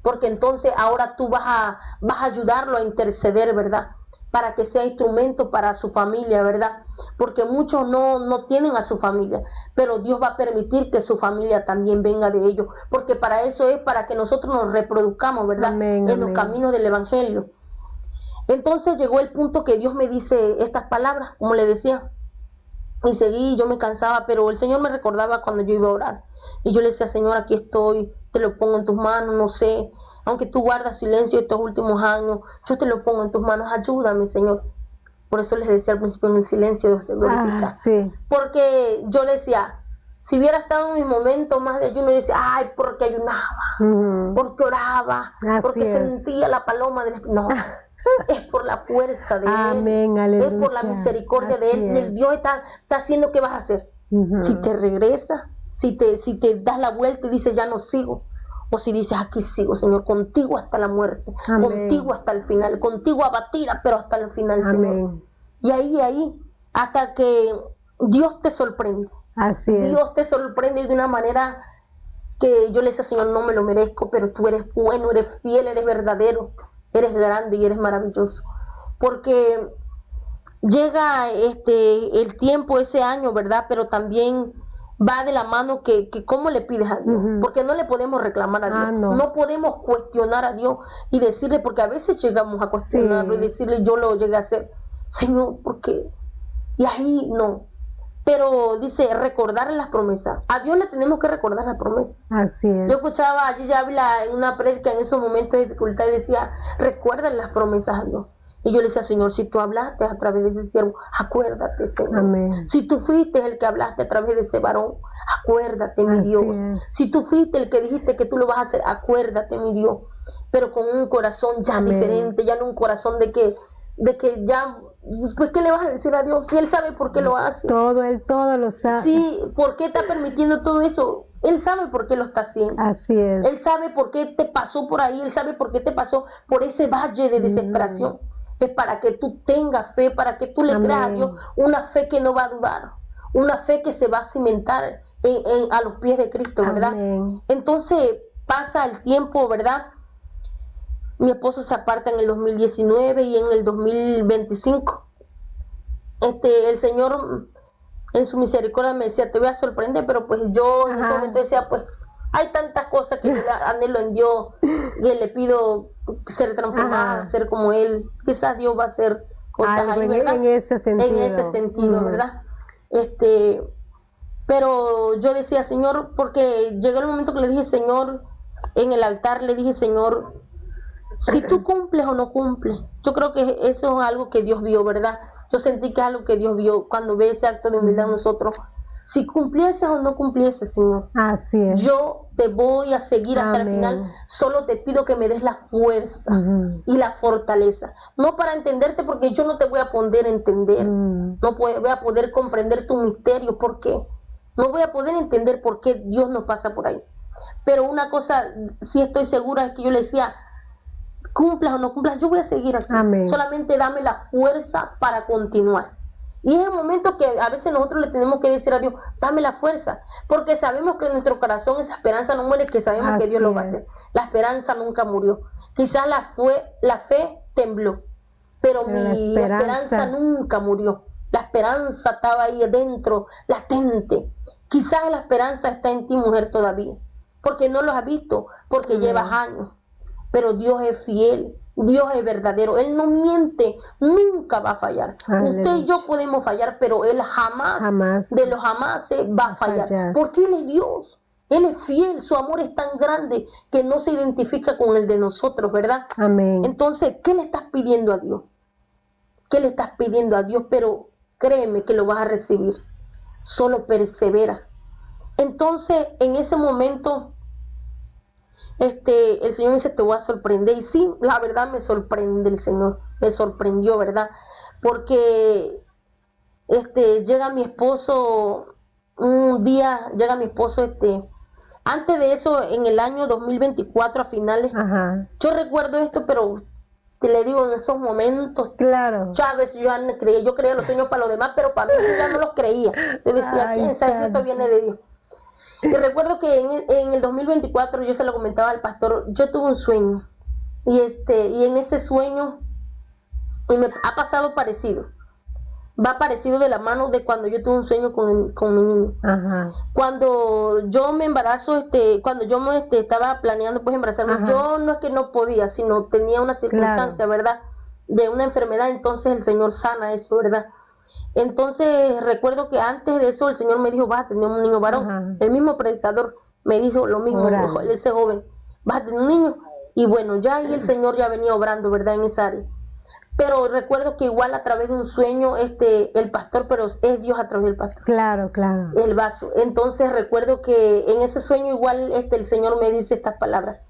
Porque entonces ahora tú vas a ayudarlo a interceder, ¿verdad? Para que sea instrumento para su familia, ¿verdad? Porque muchos no tienen a su familia, pero Dios va a permitir que su familia también venga de ellos. Porque para eso es para que nosotros nos reproduzcamos, ¿verdad? En los caminos del Evangelio. Entonces llegó el punto que Dios me dice estas palabras, como le decía. Y seguí, yo me cansaba, pero el Señor me recordaba cuando yo iba a orar. Y yo le decía, Señor, aquí estoy, te lo pongo en tus manos, no sé. aunque tú guardas silencio estos últimos años, yo te lo pongo en tus manos, ayúdame, Señor. Por eso les decía al principio, en el silencio Dios se glorifica. Sí. Porque yo decía, si hubiera estado en mis momentos más de ayuno, yo decía, ay, porque ayunaba, porque oraba, porque sentía la paloma del Espíritu. No, es por la fuerza de Amén, Él, aleluya. es por la misericordia de Él. El Dios está haciendo, ¿qué vas a hacer? Si te regresas, si te das la vuelta y dices, ya no sigo. O si dices, aquí sigo, Señor, contigo hasta la muerte, contigo hasta el final, contigo abatida, pero hasta el final, Señor. Y ahí, hasta que Dios te sorprende. Así es. Dios te sorprende de una manera que yo le decía, Señor, no me lo merezco, pero tú eres bueno, eres fiel, eres verdadero, eres grande y eres maravilloso. Porque llega el tiempo, ese año, ¿verdad? Pero también va de la mano que cómo le pides a Dios, porque no le podemos reclamar a Dios, no podemos cuestionar a Dios y decirle, porque a veces llegamos a cuestionarlo y decirle, yo lo llegué a hacer, Señor, ¿por qué? Y ahí no, pero dice, recordar las promesas, a Dios le tenemos que recordar las promesas. Así es. Yo escuchaba a Gigi Ávila en una prédica en esos momentos de dificultad y decía, recuerden las promesas a Dios. Y yo le decía, Señor, si tú hablaste a través de ese siervo, acuérdate, Señor. Amén. Si tú fuiste el que hablaste a través de ese varón, acuérdate, mi Dios. Si tú fuiste el que dijiste que tú lo vas a hacer, acuérdate, mi Dios. Pero con un corazón ya diferente, ya no un corazón de que ya, pues, ¿qué le vas a decir a Dios? Si Él sabe por qué lo hace. Él todo lo sabe. Sí, ¿por qué está permitiendo todo eso? Él sabe por qué lo está haciendo. Así es. Él sabe por qué te pasó por ahí, Él sabe por qué te pasó por ese valle de desesperación. Es para que tú tengas fe, para que tú le creas a Dios, una fe que no va a dudar, una fe que se va a cimentar a los pies de Cristo, ¿verdad? Entonces pasa el tiempo, ¿verdad? Mi esposo se aparta en el 2019 y en el 2025 el Señor en su misericordia me decía, te voy a sorprender, pero pues yo en ese momento decía, pues hay tantas cosas que yo anhelo en Dios, que le pido ser transformada, ser como Él. Quizás Dios va a hacer cosas ahí, ¿verdad? En ese sentido. En ese sentido, ¿verdad? Pero yo decía, Señor, porque llegó el momento que le dije, Señor, en el altar le dije, Señor, si tú cumples o no cumples. Yo creo que eso es algo que Dios vio, ¿verdad? Yo sentí que es algo que Dios vio cuando ve ese acto de humildad en nosotros. Si cumplieses o no cumplieses, Señor, así es. Yo te voy a seguir hasta el final. Solo te pido que me des la fuerza y la fortaleza. No para entenderte, porque yo no te voy a poder entender. No voy a poder comprender tu misterio. ¿Por qué? No voy a poder entender por qué Dios nos pasa por ahí. Pero una cosa sí estoy segura es que yo le decía, cumplas o no cumplas, yo voy a seguir aquí. Solamente dame la fuerza para continuar. Y es el momento que a veces nosotros le tenemos que decir a Dios, dame la fuerza, porque sabemos que en nuestro corazón esa esperanza no muere, que sabemos que Dios lo va a hacer. La esperanza nunca murió. Quizás la fe tembló, pero mi esperanza nunca murió. La esperanza estaba ahí dentro, latente. Quizás la esperanza está en ti, mujer, todavía, porque no lo has visto, porque llevas años. Pero Dios es fiel, Dios es verdadero, Él no miente, nunca va a fallar. Usted y yo podemos fallar, pero Él jamás de los jamás va a fallar, porque Él es Dios, Él es fiel, su amor es tan grande que no se identifica con el de nosotros, ¿verdad? Amén. Entonces, ¿qué le estás pidiendo a Dios? ¿Qué le estás pidiendo a Dios? Pero créeme que lo vas a recibir, solo persevera. Entonces, en ese momento, el Señor me dice, te voy a sorprender. Y sí, la verdad me sorprende el Señor, me sorprendió, ¿verdad? Porque llega mi esposo, un día llega mi esposo, antes de eso, en el año 2024 a finales, yo recuerdo esto, pero te le digo, en esos momentos, claro, yo a veces yo no creía, yo creía los sueños para los demás, pero para mí yo ya no los creía. Yo decía, ¿quién sabe si esto viene de Dios? Y recuerdo que en el 2024 yo se lo comentaba al pastor, yo tuve un sueño y en ese sueño y me ha pasado parecido, va parecido de la mano de cuando yo tuve un sueño con mi niño. Cuando yo me embarazo, cuando yo me estaba planeando pues embarazarme, yo no es que no podía, sino tenía una circunstancia, ¿verdad? De una enfermedad, entonces el Señor sana eso, ¿verdad? Entonces recuerdo que antes de eso el Señor me dijo, vas a tener un niño varón. El mismo predicador me dijo lo mismo, ese joven, vas a tener un niño. Y bueno, ya ahí el Señor ya venía obrando, ¿verdad? En esa área. Pero recuerdo que igual a través de un sueño, el pastor, pero es Dios a través del pastor. Claro, claro. El vaso. Entonces recuerdo que en ese sueño igual el Señor me dice estas palabras.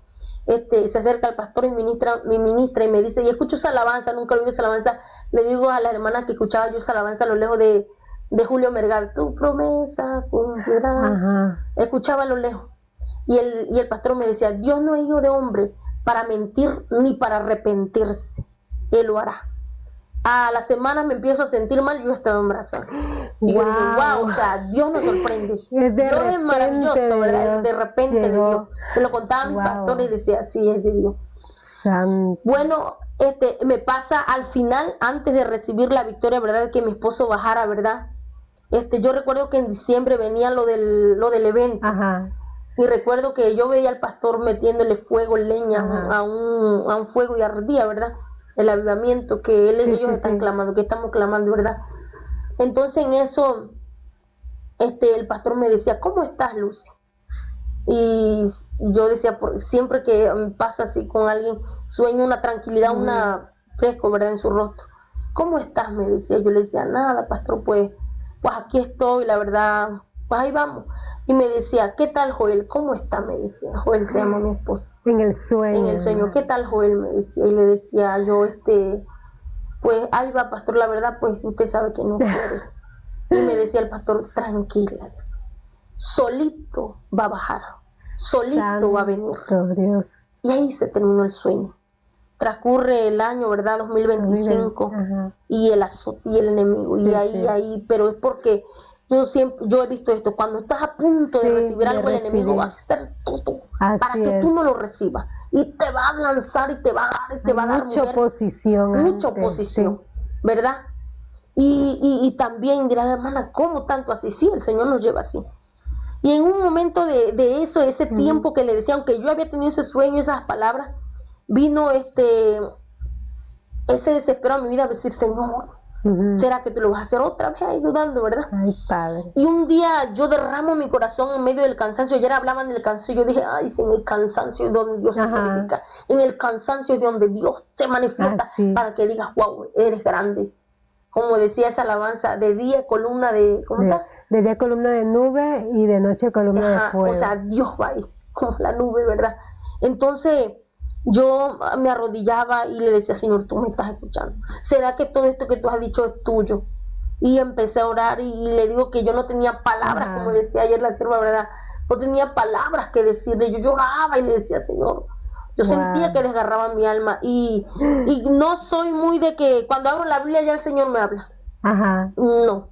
Se acerca al pastor y me ministra y me dice, y escucho esa alabanza, nunca olvido esa alabanza. Le digo a la hermana que escuchaba yo esa alabanza a lo lejos de Julio Mergal, tu promesa cumplirá. Escuchaba a lo lejos. Y el pastor me decía, Dios no es hijo de hombre para mentir ni para arrepentirse. Él lo hará. A la semana me empiezo a sentir mal, yo estaba embarazada. Y yo dije, wow, o sea, Dios nos sorprende. Dios es maravilloso, ¿verdad? De repente de Dios. Se lo contaba a mi pastor y decía, sí, es de Dios. Santo. Bueno, me pasa al final, antes de recibir la victoria, ¿verdad? Que mi esposo bajara, ¿verdad? Yo recuerdo que en diciembre venía lo del evento. Ajá. Y recuerdo que yo veía al pastor metiéndole fuego, leña a un fuego y ardía, ¿verdad? El avivamiento que ellos están clamando, que estamos clamando, ¿verdad? Entonces en eso, el pastor me decía, ¿cómo estás, Lucy? Y yo decía, siempre que me pasa así con alguien, sueño una tranquilidad, una fresco, ¿verdad? En su rostro. ¿Cómo estás? Me decía. Yo le decía, nada, pastor, pues aquí estoy, la verdad, pues ahí vamos. Y me decía, ¿qué tal, Joel? ¿Cómo está? Me decía. Joel se llama mi esposo. En el sueño. En el sueño. ¿Qué tal, Joel? Me decía. Y le decía yo, pues ahí va, pastor, la verdad, pues usted sabe que no quiere. Y me decía el pastor, tranquila, solito va a bajar, solito va a venir. Dios. Y ahí se terminó el sueño. Transcurre el año, ¿verdad? 2025. Y el enemigo. Y ahí, pero es porque yo he visto esto, cuando estás a punto de recibir algo, el enemigo va a hacer todo para que tú no lo recibas. Y te va a lanzar y te va a dar, y te va a dar mucha oposición. Mucha oposición, ¿verdad? Y también dirá la hermana, ¿cómo tanto así? Sí, el Señor nos lleva así. Y en un momento de eso, ese tiempo que le decía, aunque yo había tenido ese sueño, esas palabras, vino ese desespero a mi vida, a decir, Señor, ¿será que te lo vas a hacer otra vez? Ahí dudando, ¿verdad? Ay, Padre. Y un día yo derramo mi corazón en medio del cansancio. Ayer hablaban del cansancio. Yo dije, ay, si en el cansancio es donde Dios se manifiesta. En el cansancio es donde Dios se manifiesta para que digas, wow, eres grande. Como decía esa alabanza, de día columna de... ¿Cómo está? De día columna de nube y de noche columna de fuego. O sea, Dios va ahí, como la nube, ¿verdad? Entonces yo me arrodillaba y le decía, Señor, tú me estás escuchando. ¿Será que todo esto que tú has dicho es tuyo? Y empecé a orar y le digo que yo no tenía palabras, como decía ayer la sierva, ¿verdad? No tenía palabras que decirle. Yo lloraba y le decía, Señor, yo sentía que desgarraba mi alma. Y no soy muy de que cuando abro la Biblia ya el Señor me habla. No.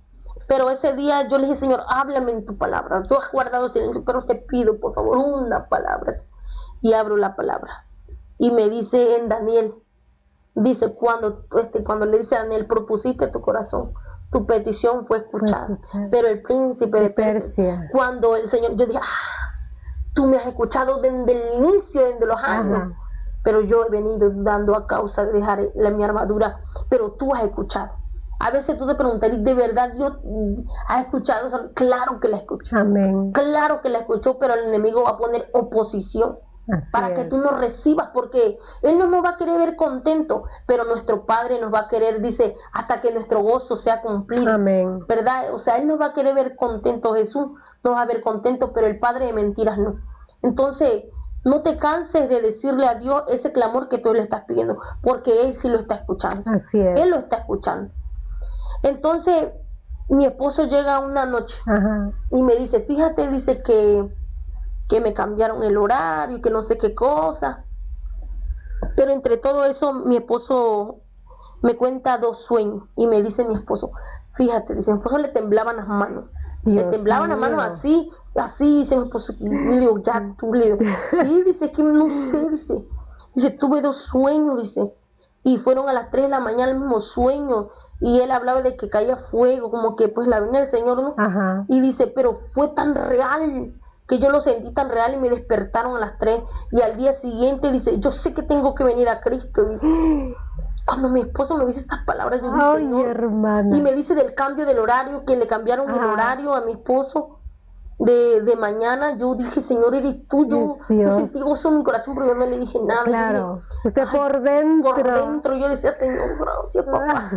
Pero ese día yo le dije, Señor, háblame en tu palabra. Tú has guardado silencio, pero te pido, por favor, una palabra. Y abro la palabra. Y me dice en Daniel, dice, cuando le dice a Daniel, propusiste tu corazón, tu petición fue escuchada. Pero el príncipe de Persia, cuando el Señor, yo dije, tú me has escuchado desde el inicio, desde los años. Pero yo he venido dando a causa de dejar mi armadura, pero tú has escuchado. A veces tú te preguntarías, ¿de verdad Dios ha escuchado? O sea, claro que la escuchó. Amén. Claro que la escuchó, pero el enemigo va a poner oposición para que tú no recibas, porque Él no nos va a querer ver contento, pero nuestro Padre nos va a querer, dice, hasta que nuestro gozo sea cumplido. Amén. ¿Verdad? O sea, Él nos va a querer ver contento, Jesús nos va a ver contento, pero el Padre de mentiras no. Entonces, no te canses de decirle a Dios ese clamor que tú le estás pidiendo, porque Él sí lo está escuchando. Así es. Él lo está escuchando. Entonces, mi esposo llega una noche y me dice, fíjate, dice que me cambiaron el horario y que no sé qué cosa. Pero entre todo eso, mi esposo me cuenta 2 sueños y me dice mi esposo, fíjate, dice, mi esposo le temblaban las manos. Le temblaban las manos así, dice mi esposo, Leo, ya tú, Leo. Sí, dice, que no sé, dice, tuve 2 sueños, dice, y fueron a las 3 de la mañana el mismo sueño. Y él hablaba de que caía fuego, como que pues la venía del Señor, ¿no? Y dice, pero fue tan real, que yo lo sentí tan real y me despertaron a las 3. Y al día siguiente dice, yo sé que tengo que venir a Cristo. Dice, cuando mi esposo me dice esas palabras, yo digo, Señor, hermana. Y me dice del cambio del horario, que le cambiaron el horario a mi esposo. de mañana, yo dije, Señor, eres tú. Yo sentí gozo en mi corazón, pero yo no le dije nada. Claro, dije, por dentro. Por dentro, yo decía, Señor, gracias, papá.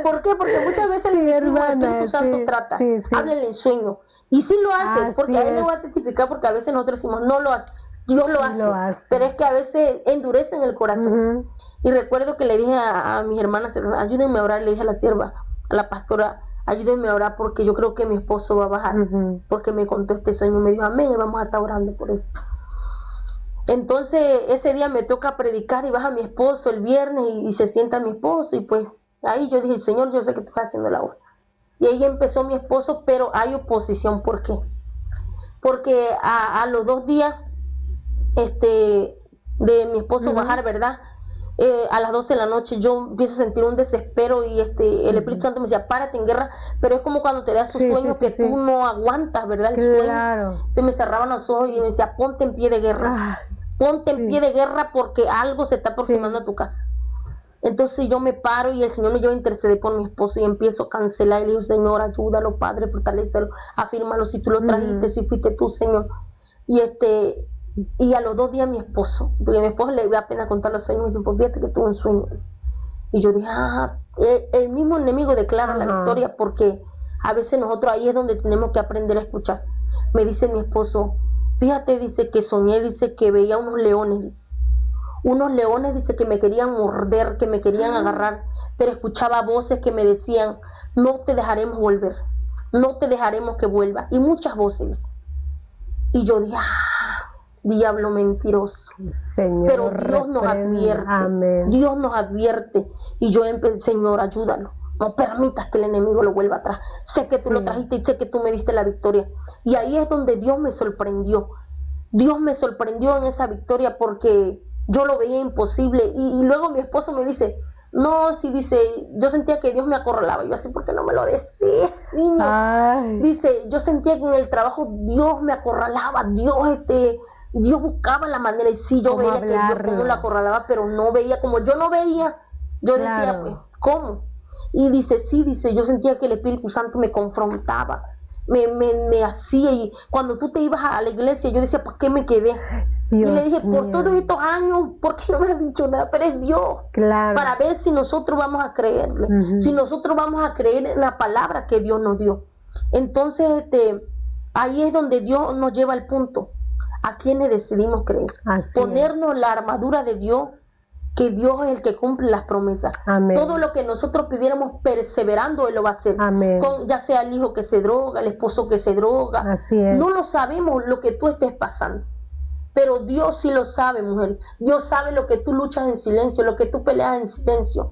¿Por qué? Porque muchas veces el Espíritu Santo trata, háblale en sueño. Y sí lo hace, porque a él le voy a testificar, porque a veces nosotros decimos, no lo hace. Dios lo hace, pero es que a veces endurecen el corazón. Y recuerdo que le dije a mis hermanas, ayúdenme a orar, le dije a la sierva, a la pastora, ayúdenme a orar porque yo creo que mi esposo va a bajar, porque me contó este sueño y me dijo, amén, y vamos a estar orando por eso. Entonces ese día me toca predicar y baja mi esposo el viernes y se sienta mi esposo, y pues ahí yo dije, Señor, yo sé que tú estás haciendo la obra. Y ahí empezó mi esposo, pero hay oposición. ¿Por qué? Porque a los 2 días de mi esposo bajar, ¿verdad? A las 12 de la noche yo empiezo a sentir un desespero y el Espíritu Santo me decía, párate en guerra, pero es como cuando te das un sueño que tú no aguantas, ¿verdad? El sueño, se me cerraban los ojos y me decía, ponte en pie de guerra, ponte en pie de guerra porque algo se está aproximando a tu casa. Entonces yo me paro y el Señor me lleva a interceder por mi esposo y empiezo a cancelar y le digo, Señor, ayúdalo, Padre, fortalecelo, afírmalo, si tú lo trajiste, si fuiste tú, Señor. Y a los 2 días mi esposo, porque a mi esposo le da pena contar los sueños, me dice, pues fíjate que tuve un sueño. Y yo dije, el mismo enemigo declara la victoria, porque a veces nosotros ahí es donde tenemos que aprender a escuchar. Me dice mi esposo, fíjate, dice que soñé, dice que veía unos leones, dice que me querían morder, que me querían agarrar, pero escuchaba voces que me decían, no te dejaremos volver, no te dejaremos que vuelva, y muchas voces. Y yo dije, diablo mentiroso. Señor, pero Dios nos advierte. Amén. Dios nos advierte. Y yo empecé, Señor, ayúdalo. No permitas que el enemigo lo vuelva atrás. Sé que tú lo trajiste y sé que tú me diste la victoria. Y ahí es donde Dios me sorprendió. Dios me sorprendió en esa victoria porque yo lo veía imposible. Y luego mi esposo me dice, no, sí, dice, yo sentía que Dios me acorralaba. Y yo así, ¿por qué no me lo decía, niño? Dice, yo sentía que en el trabajo Dios me acorralaba, Dios buscaba la manera, y sí, yo veía que Dios cómo lo acorralaba, pero no veía, como yo no veía, yo decía, pues, ¿cómo? Y dice, sí, dice, yo sentía que el Espíritu Santo me confrontaba, me hacía, y cuando tú te ibas a la iglesia, yo decía, ¿por qué me quedé? Dios, y le dije, por todos estos años, ¿por qué no me has dicho nada? Pero es Dios, para ver si nosotros vamos a creerle, si nosotros vamos a creer en la palabra que Dios nos dio. Entonces, ahí es donde Dios nos lleva al punto. ¿A quiénes decidimos creer? Ponernos la armadura de Dios, que Dios es el que cumple las promesas. Amén. Todo lo que nosotros pidiéramos perseverando, Él lo va a hacer. Amén. Ya sea el hijo que se droga, el esposo que se droga. Así es. No lo sabemos lo que tú estés pasando, pero Dios sí lo sabe, mujer. Dios sabe lo que tú luchas en silencio, lo que tú peleas en silencio,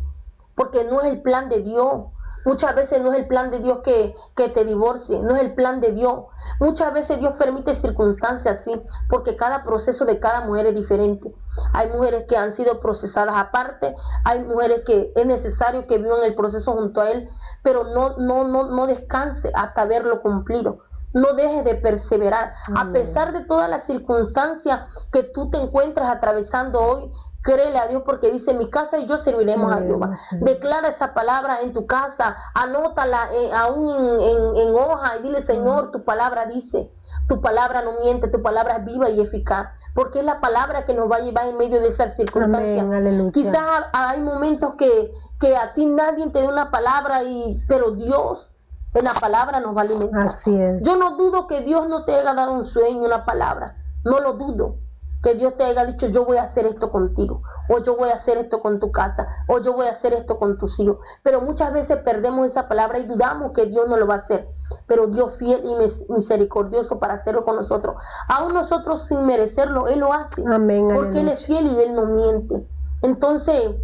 porque no es el plan de Dios. Muchas veces no es el plan de Dios que te divorcie, no es el plan de Dios. Muchas veces Dios permite circunstancias así, porque cada proceso de cada mujer es diferente. Hay mujeres que han sido procesadas aparte, hay mujeres que es necesario que vivan el proceso junto a Él, pero no descanse hasta verlo cumplido. No dejes de perseverar. A pesar de todas las circunstancias que tú te encuentras atravesando hoy, créele a Dios, porque dice, mi casa y yo serviremos a Jehová. Declara esa palabra en tu casa, anótala aún en hoja y dile, Señor, tu palabra dice, tu palabra no miente, tu palabra es viva y eficaz, porque es la palabra que nos va a llevar en medio de esas circunstancias. Quizás hay momentos que a ti nadie te da una palabra, pero Dios en la palabra nos va a alimentar. Así es. Yo no dudo que Dios no te haya dado un sueño, una palabra, no lo dudo. Que Dios te haya dicho, yo voy a hacer esto contigo, o yo voy a hacer esto con tu casa, o yo voy a hacer esto con tus hijos. Pero muchas veces perdemos esa palabra y dudamos que Dios no lo va a hacer. Pero Dios fiel y misericordioso para hacerlo con nosotros. Aún nosotros sin merecerlo, Él lo hace. Amén, porque Él es fiel y Él no miente. Entonces,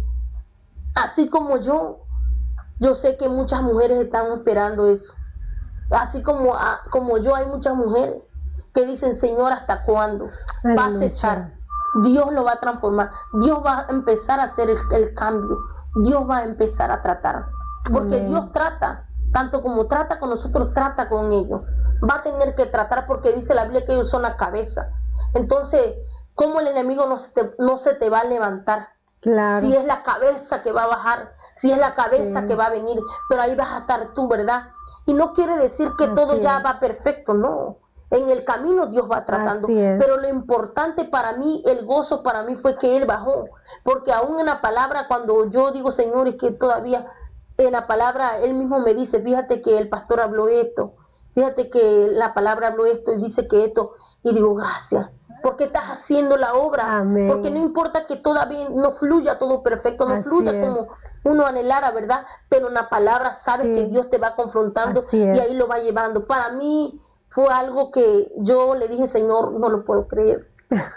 así como yo sé que muchas mujeres están esperando eso. Así como yo, hay muchas mujeres que dicen, Señor, ¿hasta cuándo? Va a cesar. Dios lo va a transformar. Dios va a empezar a hacer el cambio. Dios va a empezar a tratar. Porque Dios trata, tanto como trata con nosotros, trata con ellos. Va a tener que tratar porque dice la Biblia que ellos son la cabeza. Entonces, ¿cómo el enemigo no se te va a levantar? Claro. Si es la cabeza que va a bajar, si es la cabeza que va a venir, pero ahí vas a estar tú, ¿verdad? Y no quiere decir que todo ya es. va perfecto, no. En el camino Dios va tratando, Así es. pero lo importante para mí, el gozo para mí fue que Él bajó, porque aún en la palabra, cuando yo digo, Señor, es que todavía en la palabra Él mismo me dice, fíjate que el pastor habló esto, fíjate que la palabra habló esto y dice que esto, y digo, gracias, porque estás haciendo la obra, Amén. porque no importa que todavía no fluya todo perfecto, no Así fluya es. como uno anhelara, ¿verdad? Pero en la palabra sabes Sí. que Dios te va confrontando Así y es. ahí lo va llevando. Para mí fue algo que yo le dije, Señor, no lo puedo creer.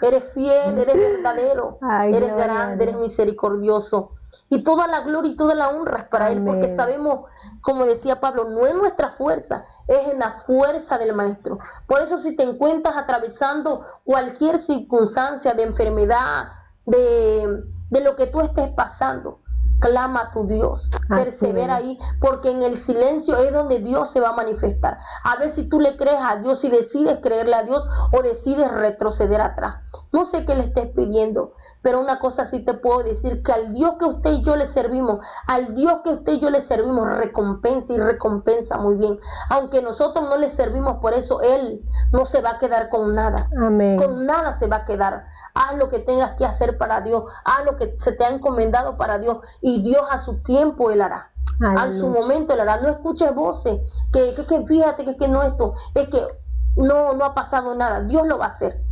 Eres fiel, eres verdadero, Ay, eres gloria a grande, eres Dios. misericordioso. Y toda la gloria y toda la honra es para Él, porque Amén. sabemos, como decía Pablo, no es nuestra fuerza, es en la fuerza del Maestro. Por eso si te encuentras atravesando cualquier circunstancia de enfermedad, de lo que tú estés pasando, clama a tu Dios, Así persevera es. ahí, porque en el silencio es donde Dios se va a manifestar. A ver si tú le crees a Dios, si decides creerle a Dios o decides retroceder atrás. No sé qué le estés pidiendo, pero una cosa sí te puedo decir, que al Dios que usted y yo le servimos, al Dios que usted y yo le servimos, recompensa y recompensa muy bien. Aunque nosotros no le servimos, por eso Él no se va a quedar con nada. Amén. Con nada se va a quedar. Haz lo que tengas que hacer para Dios, haz lo que se te ha encomendado para Dios, y Dios a su tiempo Él hará. A su Aleluya. momento Él hará. No escuches voces, que fíjate que no esto, es que no ha pasado nada. Dios lo va a hacer.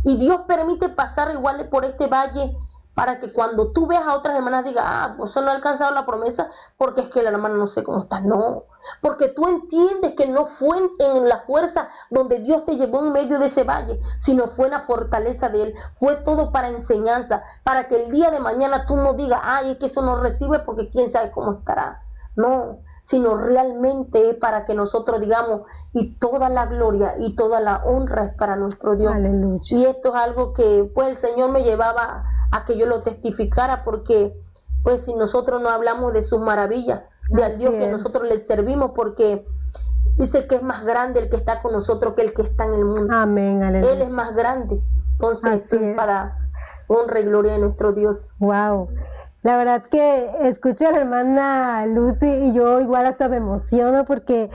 Y Dios permite pasar igual por este valle para que cuando tú veas a otras hermanas digas, pues no ha alcanzado la promesa porque es que la hermana no sé cómo está. No, porque tú entiendes que no fue en la fuerza donde Dios te llevó en medio de ese valle, sino fue en la fortaleza de Él. Fue todo para enseñanza, para que el día de mañana tú no digas, es que eso no recibe porque quién sabe cómo estará. No, sino realmente es para que nosotros digamos, y toda la gloria y toda la honra es para nuestro Dios. Aleluya. Y esto es algo que pues el Señor me llevaba a que yo lo testificara, porque pues si nosotros no hablamos de sus maravillas, de al Dios que nosotros le servimos, porque dice que es más grande el que está con nosotros que el que está en el mundo. Amén. Aleluya. Él es más grande. Entonces esto es para honra y gloria de nuestro Dios. Wow. La verdad que escucho a la hermana Lucy y yo igual hasta me emociono, porque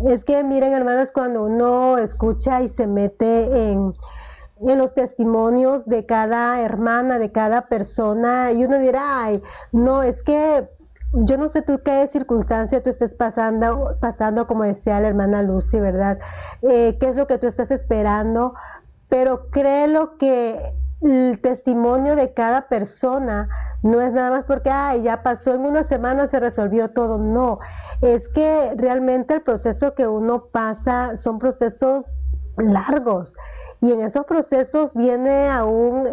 es que miren, hermanas, cuando uno escucha y se mete en los testimonios de cada hermana, de cada persona, y uno dirá, ay, no, es que yo no sé tú qué circunstancia tú estés pasando, como decía la hermana Lucy, ¿verdad? ¿Qué es lo que tú estás esperando? Pero créelo que el testimonio de cada persona no es nada más porque, ya pasó en una semana, se resolvió todo. No, es que realmente el proceso que uno pasa son procesos largos. Y en esos procesos viene aún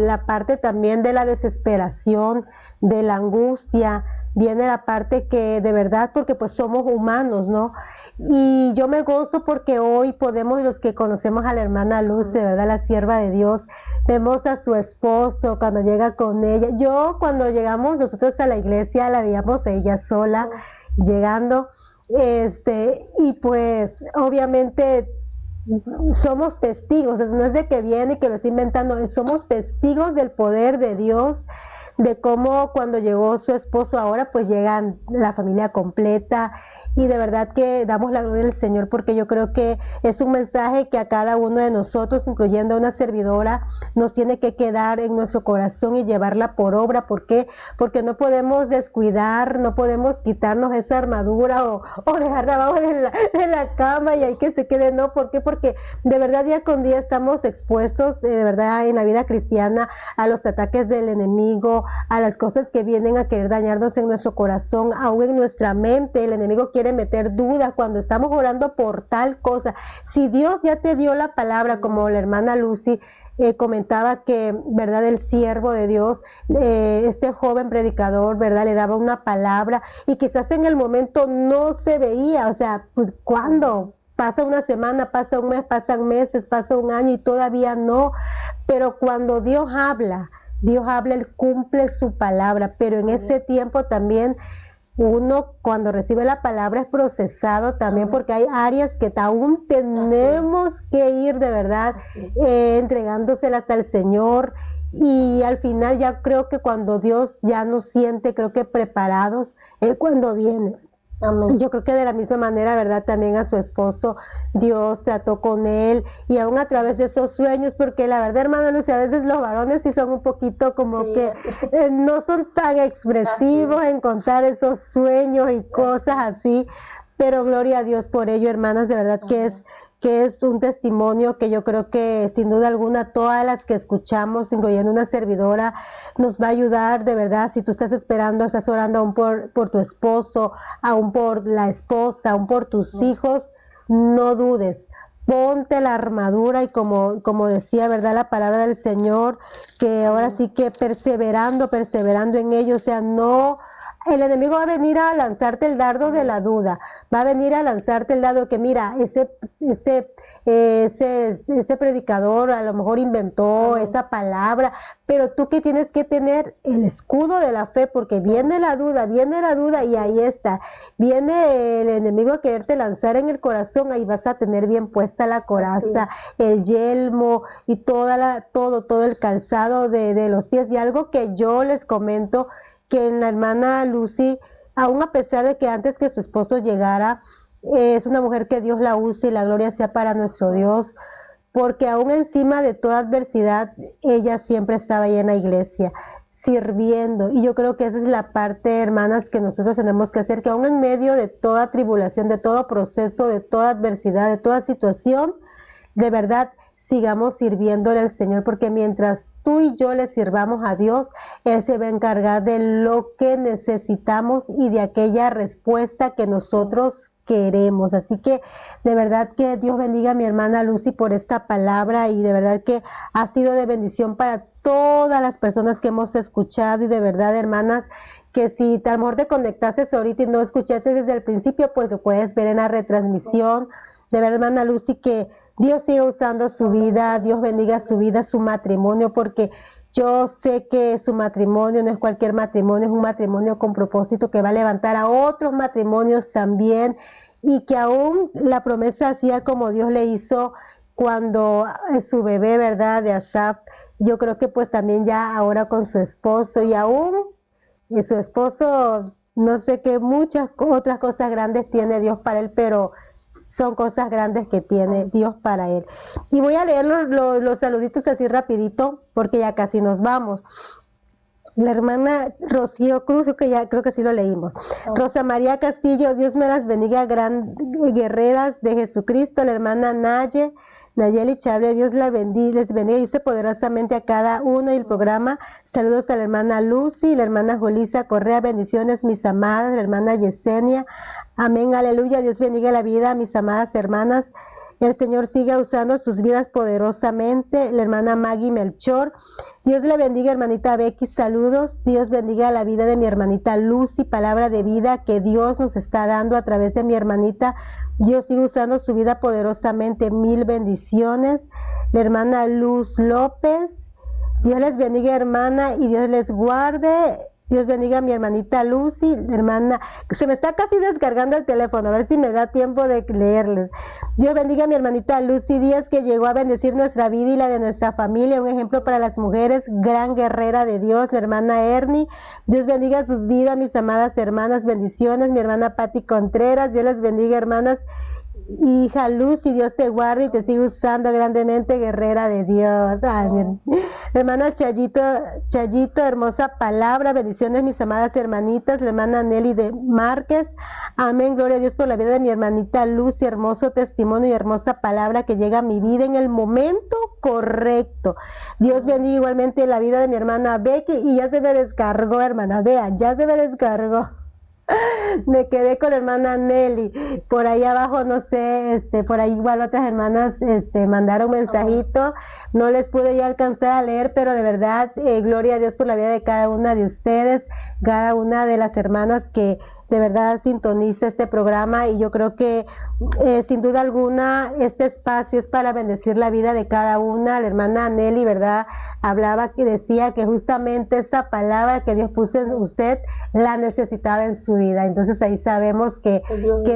la parte también de la desesperación, de la angustia, viene la parte que de verdad, porque pues somos humanos, ¿no? Y yo me gozo porque hoy podemos, los que conocemos a la hermana Luz, de verdad, la sierva de Dios, vemos a su esposo cuando llega con ella. Yo cuando llegamos nosotros a la iglesia la veíamos ella sola, llegando, y pues obviamente somos testigos, no es de que viene y que lo está inventando, somos testigos del poder de Dios, de cómo cuando llegó su esposo ahora pues llegan la familia completa, y de verdad que damos la gloria al Señor, porque yo creo que es un mensaje que a cada uno de nosotros, incluyendo a una servidora, nos tiene que quedar en nuestro corazón y llevarla por obra. ¿Por qué? Porque no podemos descuidar, no podemos quitarnos esa armadura o dejarla abajo de la cama y ahí que se quede. No, ¿por qué? Porque de verdad día con día estamos expuestos, de verdad, en la vida cristiana, a los ataques del enemigo, a las cosas que vienen a querer dañarnos en nuestro corazón, aún en nuestra mente. El enemigo quiere meter dudas cuando estamos orando por tal cosa. Si Dios ya te dio la palabra, como la hermana Lucy comentaba que, verdad, el siervo de Dios, este joven predicador, verdad, le daba una palabra y quizás en el momento no se veía, o sea, pues ¿cuándo? Pasa una semana, pasa un mes, pasan meses, pasa un año y todavía no, pero cuando Dios habla, Él cumple su palabra, pero en ese tiempo también uno cuando recibe la palabra es procesado también, porque hay áreas que aún tenemos que ir de verdad entregándoselas al Señor, y al final ya creo que cuando Dios ya nos siente, creo que preparados, es cuando viene Amén. Yo creo que de la misma manera, ¿verdad? También a su esposo, Dios trató con él y aún a través de esos sueños, porque la verdad, hermana Lucy, a veces los varones sí son un poquito como Sí, que no son tan expresivos en contar esos sueños y cosas así, pero gloria a Dios por ello, hermanas, de verdad que es un testimonio que yo creo que sin duda alguna todas las que escuchamos, incluyendo una servidora, nos va a ayudar de verdad. Si tú estás esperando, estás orando aún por tu esposo, aún por la esposa, aún por tus hijos, no dudes. Ponte la armadura y como decía, ¿verdad? La palabra del Señor, que ahora sí que perseverando en ello, o sea, no... El enemigo va a venir a lanzarte el dardo de la duda, va a venir a lanzarte el dardo que mira, ese predicador a lo mejor inventó esa palabra, pero tú que tienes que tener el escudo de la fe, porque viene la duda y ahí está, viene el enemigo a quererte lanzar en el corazón, ahí vas a tener bien puesta la coraza, el yelmo y todo el calzado de los pies. Y algo que yo les comento, que en la hermana Lucy, aún a pesar de que antes que su esposo llegara, es una mujer que Dios la use y la gloria sea para nuestro Dios, porque aún encima de toda adversidad, ella siempre estaba ahí en la iglesia, sirviendo. Y yo creo que esa es la parte, hermanas, que nosotros tenemos que hacer, que aún en medio de toda tribulación, de todo proceso, de toda adversidad, de toda situación, de verdad, sigamos sirviéndole al Señor, porque mientras tú y yo le sirvamos a Dios, Él se va a encargar de lo que necesitamos y de aquella respuesta que nosotros queremos. Así que de verdad que Dios bendiga a mi hermana Lucy por esta palabra, y de verdad que ha sido de bendición para todas las personas que hemos escuchado. Y de verdad, hermanas, que si a lo mejor te conectaste ahorita y no escuchaste desde el principio, pues lo puedes ver en la retransmisión. De verdad, hermana Lucy, que Dios siga usando su vida, Dios bendiga su vida, su matrimonio, porque yo sé que su matrimonio no es cualquier matrimonio, es un matrimonio con propósito que va a levantar a otros matrimonios también, y que aún la promesa hacía como Dios le hizo cuando su bebé, ¿verdad?, de Asaf, yo creo que pues también ya ahora con su esposo, y aún su esposo, no sé qué muchas otras cosas grandes tiene Dios para él, pero son cosas grandes que tiene Dios para él. Y voy a leer los saluditos así rapidito, porque ya casi nos vamos. La hermana Rocío Cruz, que ya creo que sí lo leímos. Rosa María Castillo, Dios me las bendiga, gran guerreras de Jesucristo. La hermana Nayeli Chable, Dios les bendiga y dice poderosamente a cada uno del programa. Saludos a la hermana Lucy, la hermana Jolisa Correa, bendiciones mis amadas, la hermana Yesenia. Amén, aleluya, Dios bendiga la vida a mis amadas hermanas. El Señor siga usando sus vidas poderosamente. La hermana Maggie Melchor. Dios le bendiga, hermanita Becky, saludos. Dios bendiga la vida de mi hermanita Lucy, palabra de vida que Dios nos está dando a través de mi hermanita. Dios sigue usando su vida poderosamente. Mil bendiciones. La hermana Luz López. Dios les bendiga, hermana, y Dios les guarde. Dios bendiga a mi hermanita Lucy, hermana, se me está casi descargando el teléfono, a ver si me da tiempo de leerles. Dios bendiga a mi hermanita Lucy Díaz, que llegó a bendecir nuestra vida y la de nuestra familia, un ejemplo para las mujeres, gran guerrera de Dios, la hermana Ernie. Dios bendiga sus vidas, mis amadas hermanas, bendiciones. Mi hermana Patti Contreras, Dios les bendiga, hermanas. Hija Luz, y Dios te guarde y te sigue usando grandemente, guerrera de Dios. Amén. Hermana Chayito, hermosa palabra, bendiciones mis amadas hermanitas. La hermana Nelly de Márquez, amén, gloria a Dios por la vida de mi hermanita Luz, y hermoso testimonio y hermosa palabra que llega a mi vida en el momento correcto. Dios bendiga igualmente la vida de mi hermana Becky, y ya se me descargó, hermana, vean, ya se me descargó. Me quedé con la hermana Nelly. Por ahí abajo, no sé, por ahí igual otras hermanas mandaron mensajito. No les pude ya alcanzar a leer, pero de verdad, gloria a Dios por la vida de cada una de ustedes, cada una de las hermanas que de verdad sintoniza este programa. Y yo creo que sin duda alguna este espacio es para bendecir la vida de cada una. La hermana Nelly, ¿verdad?, hablaba, que decía que justamente esa palabra que Dios puso en usted la necesitaba en su vida. Entonces ahí sabemos que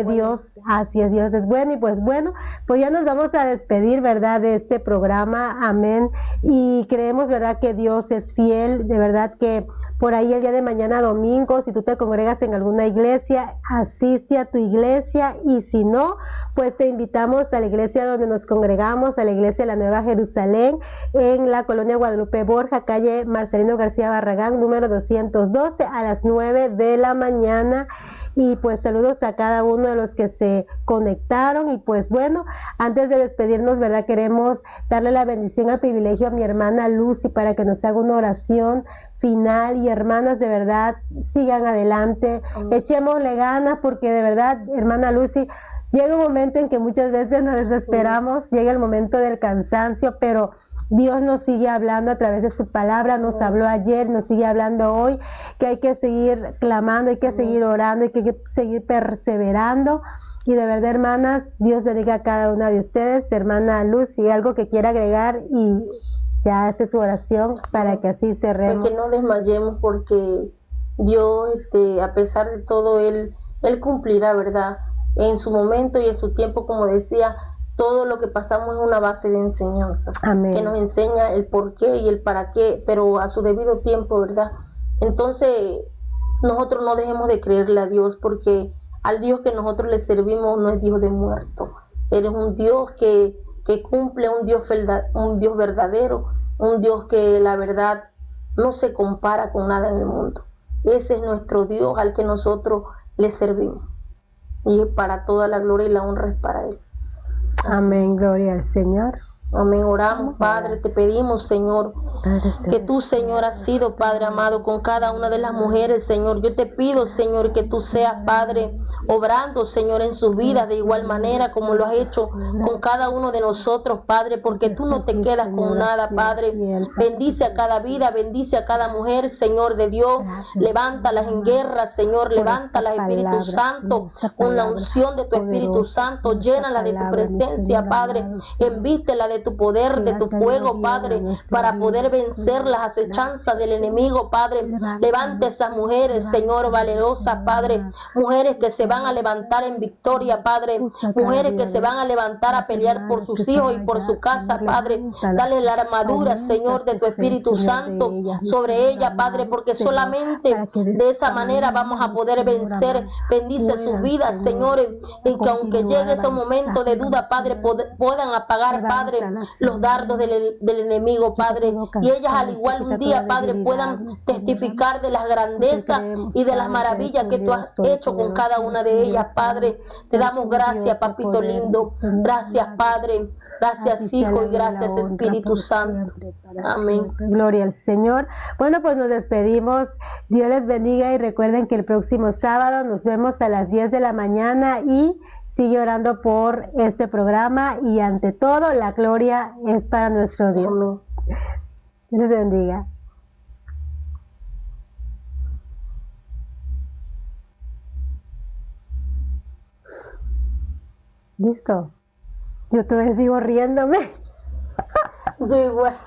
Dios, así es, Dios es bueno. Y pues bueno, pues ya nos vamos a despedir, ¿verdad?, de este programa, amén. Y creemos, ¿verdad?, que Dios es fiel, de verdad que por ahí el día de mañana domingo, si tú te congregas en alguna iglesia, asiste a tu iglesia, y si no, pues te invitamos a la iglesia donde nos congregamos, a la iglesia de la Nueva Jerusalén, en la colonia Guadalupe Borja, calle Marcelino García Barragán, número 212, a las 9 de la mañana. Y pues saludos a cada uno de los que se conectaron. Y pues bueno, antes de despedirnos, ¿verdad? Queremos darle la bendición al privilegio a mi hermana Lucy para que nos haga una oración final. Y hermanas, de verdad, sigan adelante, echémosle ganas, porque de verdad, hermana Lucy, llega un momento en que muchas veces nos desesperamos, llega el momento del cansancio, pero Dios nos sigue hablando a través de su palabra, nos habló ayer, nos sigue hablando hoy, que hay que seguir clamando, hay que seguir orando, hay que seguir perseverando. Y de verdad, hermanas, Dios bendiga a cada una de ustedes. Hermana Lucy, algo que quiera agregar, y ya hace su oración para que así cerremos. Que no desmayemos, porque Dios, a pesar de todo, Él cumplirá, ¿verdad? En su momento y en su tiempo, como decía. Todo lo que pasamos es una base de enseñanza. Amén. Que nos enseña el por qué y el para qué, pero a su debido tiempo, ¿verdad? Entonces, nosotros no dejemos de creerle a Dios, porque al Dios que nosotros le servimos no es Dios de muerto. Él es un Dios que cumple, un Dios verdadero, un Dios que la verdad no se compara con nada en el mundo. Ese es nuestro Dios al que nosotros le servimos. Y para toda la gloria y la honra es para Él. Amén, gloria al Señor. Amén, oramos, Padre, te pedimos, Señor, que tú, Señor, has sido, Padre amado, con cada una de las mujeres, Señor. Yo te pido, Señor, que tú seas, Padre, obrando, Señor, en sus vidas de igual manera como lo has hecho con cada uno de nosotros, Padre, porque tú no te quedas con nada, Padre. Bendice a cada vida, bendice a cada mujer, Señor de Dios. Levántalas en guerra, Señor, levántalas, Espíritu Santo, con la unción de tu Espíritu Santo. Llénala de tu presencia, Padre. Envístela de tu poder, de tu fuego, Padre, para poder vencer las acechanzas del enemigo, Padre. Levante esas mujeres, Señor, valerosas, Padre. Mujeres que se van a levantar en victoria, Padre. Mujeres que se van a levantar a pelear por sus hijos y por su casa, Padre. Dale la armadura, Señor, de tu Espíritu Santo sobre ella, Padre, porque solamente de esa manera vamos a poder vencer. Bendice sus vidas, Señor, y que aunque llegue ese momento de duda, Padre, puedan apagar, Padre, los dardos del enemigo, Padre, y ellas al igual un día, Padre, puedan testificar de las grandezas y de las maravillas que tú has hecho con cada una de ellas, Padre. Te damos gracias, papito lindo. Gracias, Padre. Gracias, Hijo, y gracias, Espíritu Santo. Amén. Gloria al Señor. Bueno, pues nos despedimos. Dios les bendiga, y recuerden que el próximo sábado nos vemos a las 10 de la mañana, y sigue orando por este programa, y ante todo la gloria es para nuestro Dios. Dios les bendiga. Listo. Yo todavía sigo riéndome. Yo igual.